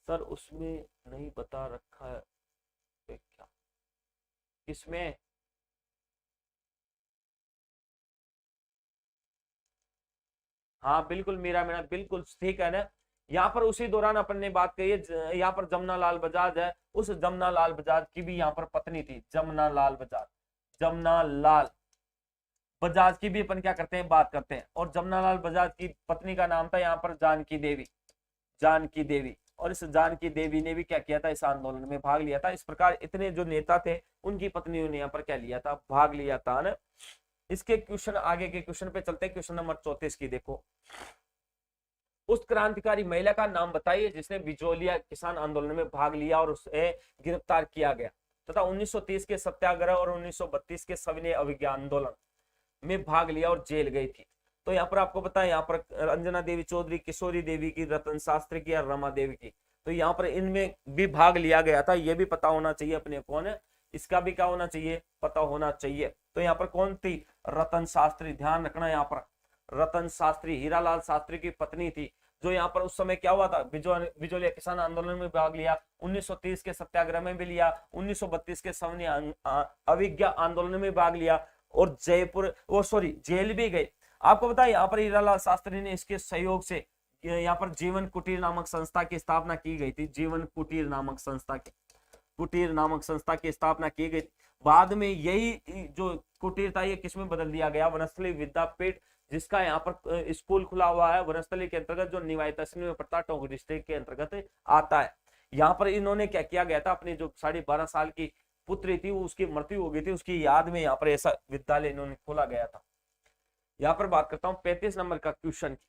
सर उसमें नहीं बता रखा है क्या, इसमें हाँ बिल्कुल, मेरा मेरा बिल्कुल ठीक है ना। यहाँ पर उसी दौरान अपन ने बात कही है, यहाँ पर जमुना लाल बजाज है, उस जमुना लाल बजाज की भी यहाँ पर पत्नी थी, जमुना लाल बजाज, जमुना लाल बजाज की भी अपन क्या करते हैं, बात करते हैं। और जमुना लाल बजाज की पत्नी का नाम था यहाँ पर जानकी देवी, जानकी देवी, और इस जानकी देवी ने भी क्या किया था, इस आंदोलन में भाग लिया था। इस प्रकार इतने जो नेता थे, उनकी पत्नियों ने यहाँ पर क्या लिया था, भाग लिया था ना। इसके क्वेश्चन, आगे के क्वेश्चन पे चलते हैं। क्वेश्चन नंबर 34 की देखो, उस क्रांतिकारी महिला का नाम बताइए जिसने बिजोलिया किसान आंदोलन में भाग लिया और उसे गिरफ्तार किया गया तथा 1930 के सत्याग्रह और 1932 के सविनय अवज्ञा आंदोलन में भाग लिया और जेल गई थी। तो यहाँ पर आपको पता है, यहाँ पर अंजना देवी चौधरी, किशोरी देवी की, रतन शास्त्री की और रमा देवी की, तो यहाँ पर इनमें भी भाग लिया गया था, ये भी पता होना चाहिए अपने, कौन है, इसका भी क्या होना चाहिए, पता होना चाहिए। तो यहाँ पर कौन थी, रतन शास्त्री, ध्यान रखना, यहाँ पर रतन शास्त्री हीरालाल शास्त्री की पत्नी थी, जो यहाँ पर उस समय क्या हुआ था, बिजोलिया किसान आंदोलन में भाग लिया, 1930 के सत्याग्रह में भी लिया, 1932 के सविनय अवज्ञा आंदोलन में भाग लिया, और जयपुर जेल भी गए। आपको पता है यहाँ पर हीरालाल शास्त्री ने इसके सहयोग से यहाँ पर जीवन कुटीर नामक संस्था की स्थापना की गई थी, जीवन कुटीर नामक संस्था की, कुटीर नामक संस्था की स्थापना की गई। बाद में यही जो कुटीर था, ये किसमें बदल दिया गया, वनस्थली विद्यापीठ, जिसका यहाँ पर स्कूल खुला हुआ है वनस्थली के अंतर्गत, जो निवाई तहसील में पड़ता है, टोंक डिस्ट्रिक्ट के अंतर्गत आता है। यहाँ पर इन्होंने क्या किया गया था, अपनी जो 12.5 साल की पुत्री थी, वो उसकी मृत्यु हो गई थी, उसकी याद में यहाँ पर ऐसा विद्यालय इन्होंने खोला गया था। यहाँ पर बात करता हूँ 35 नंबर का क्वेश्चन की,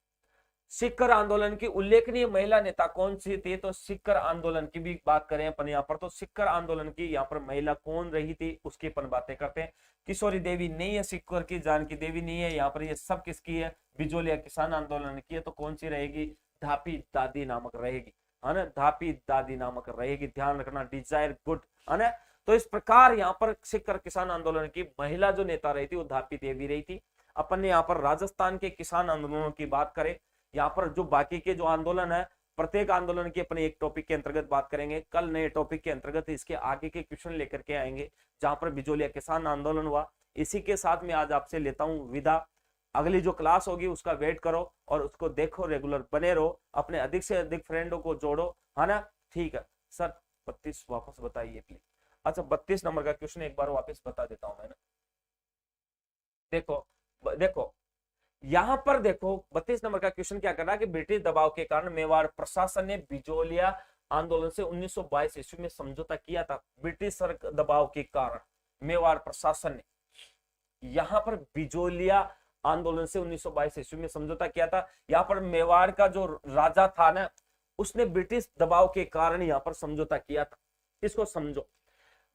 सिक्कर आंदोलन की उल्लेखनीय महिला नेता कौन सी थी? तो सिक्कर आंदोलन की भी बात करें अपन यहाँ पर, तो सिक्कर आंदोलन की यहाँ पर महिला कौन रही थी, उसकी अपन बातें करते हैं। किशोरी देवी नहीं है सिक्कर की, जानकी देवी नहीं है, यहाँ पर ये सब किसकी है, बिजोलिया किसान आंदोलन की है। तो कौन सी रहेगी, धापी दादी नामक रहेगी, है ना, धापी दादी नामक रहेगी, ध्यान रखना, डिजायर गुड, है ना। तो इस प्रकार यहाँ पर सिक्कर किसान आंदोलन की महिला जो नेता रही थी, वो धापी देवी रही थी। अपन ने यहाँ पर राजस्थान के किसान आंदोलनों की बात करें, यहाँ पर जो बाकी के जो आंदोलन है, प्रत्येक आंदोलन की अपने एक टॉपिक के अंतर्गत बात करेंगे। कल नए टॉपिक के अंतर्गत इसके आगे के क्वेश्चन लेकर के आएंगे, जहां पर बिजोलिया किसान आंदोलन हुआ। इसी के साथ में आज आपसे लेता हूं विदा। अगली जो क्लास होगी उसका वेट करो और उसको देखो, रेगुलर बने रहो, अपने अधिक से अधिक फ्रेंडों को जोड़ो, है ना। ठीक है सर। 32 वापस बताइए प्लीज। अच्छा 32 नंबर का क्वेश्चन एक बार वापस बता देता हूं मैं ना। देखो देखो यहां पर देखो 32 नंबर का क्वेश्चन क्या कर रहा है कि ब्रिटिश दबाव के कारण मेवाड़ प्रशासन ने बिजोलिया आंदोलन से 1922 ईस्वी में समझौता किया था। ब्रिटिश दबाव के कारण मेवाड़ प्रशासन ने यहां पर बिजोलिया आंदोलन से 1922 ईस्वी में समझौता किया था। यहां पर मेवाड़ का जो राजा था ना, उसने ब्रिटिश दबाव के कारण यहां पर समझौता किया था। इसको समझो।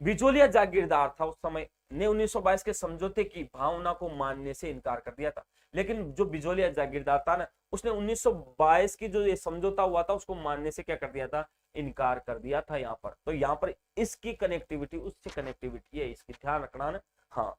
बिजोलिया जागीरदार था उस समय ने 1922 के समझौते की भावना को मानने से इनकार कर दिया था। लेकिन जो बिजोलिया जागीरदार था ना, उसने 1922 की जो ये समझौता हुआ था उसको मानने से क्या कर दिया था, इनकार कर दिया था यहाँ पर। तो यहाँ पर इसकी कनेक्टिविटी उससे कनेक्टिविटी है, इसकी ध्यान रखना ना। हाँ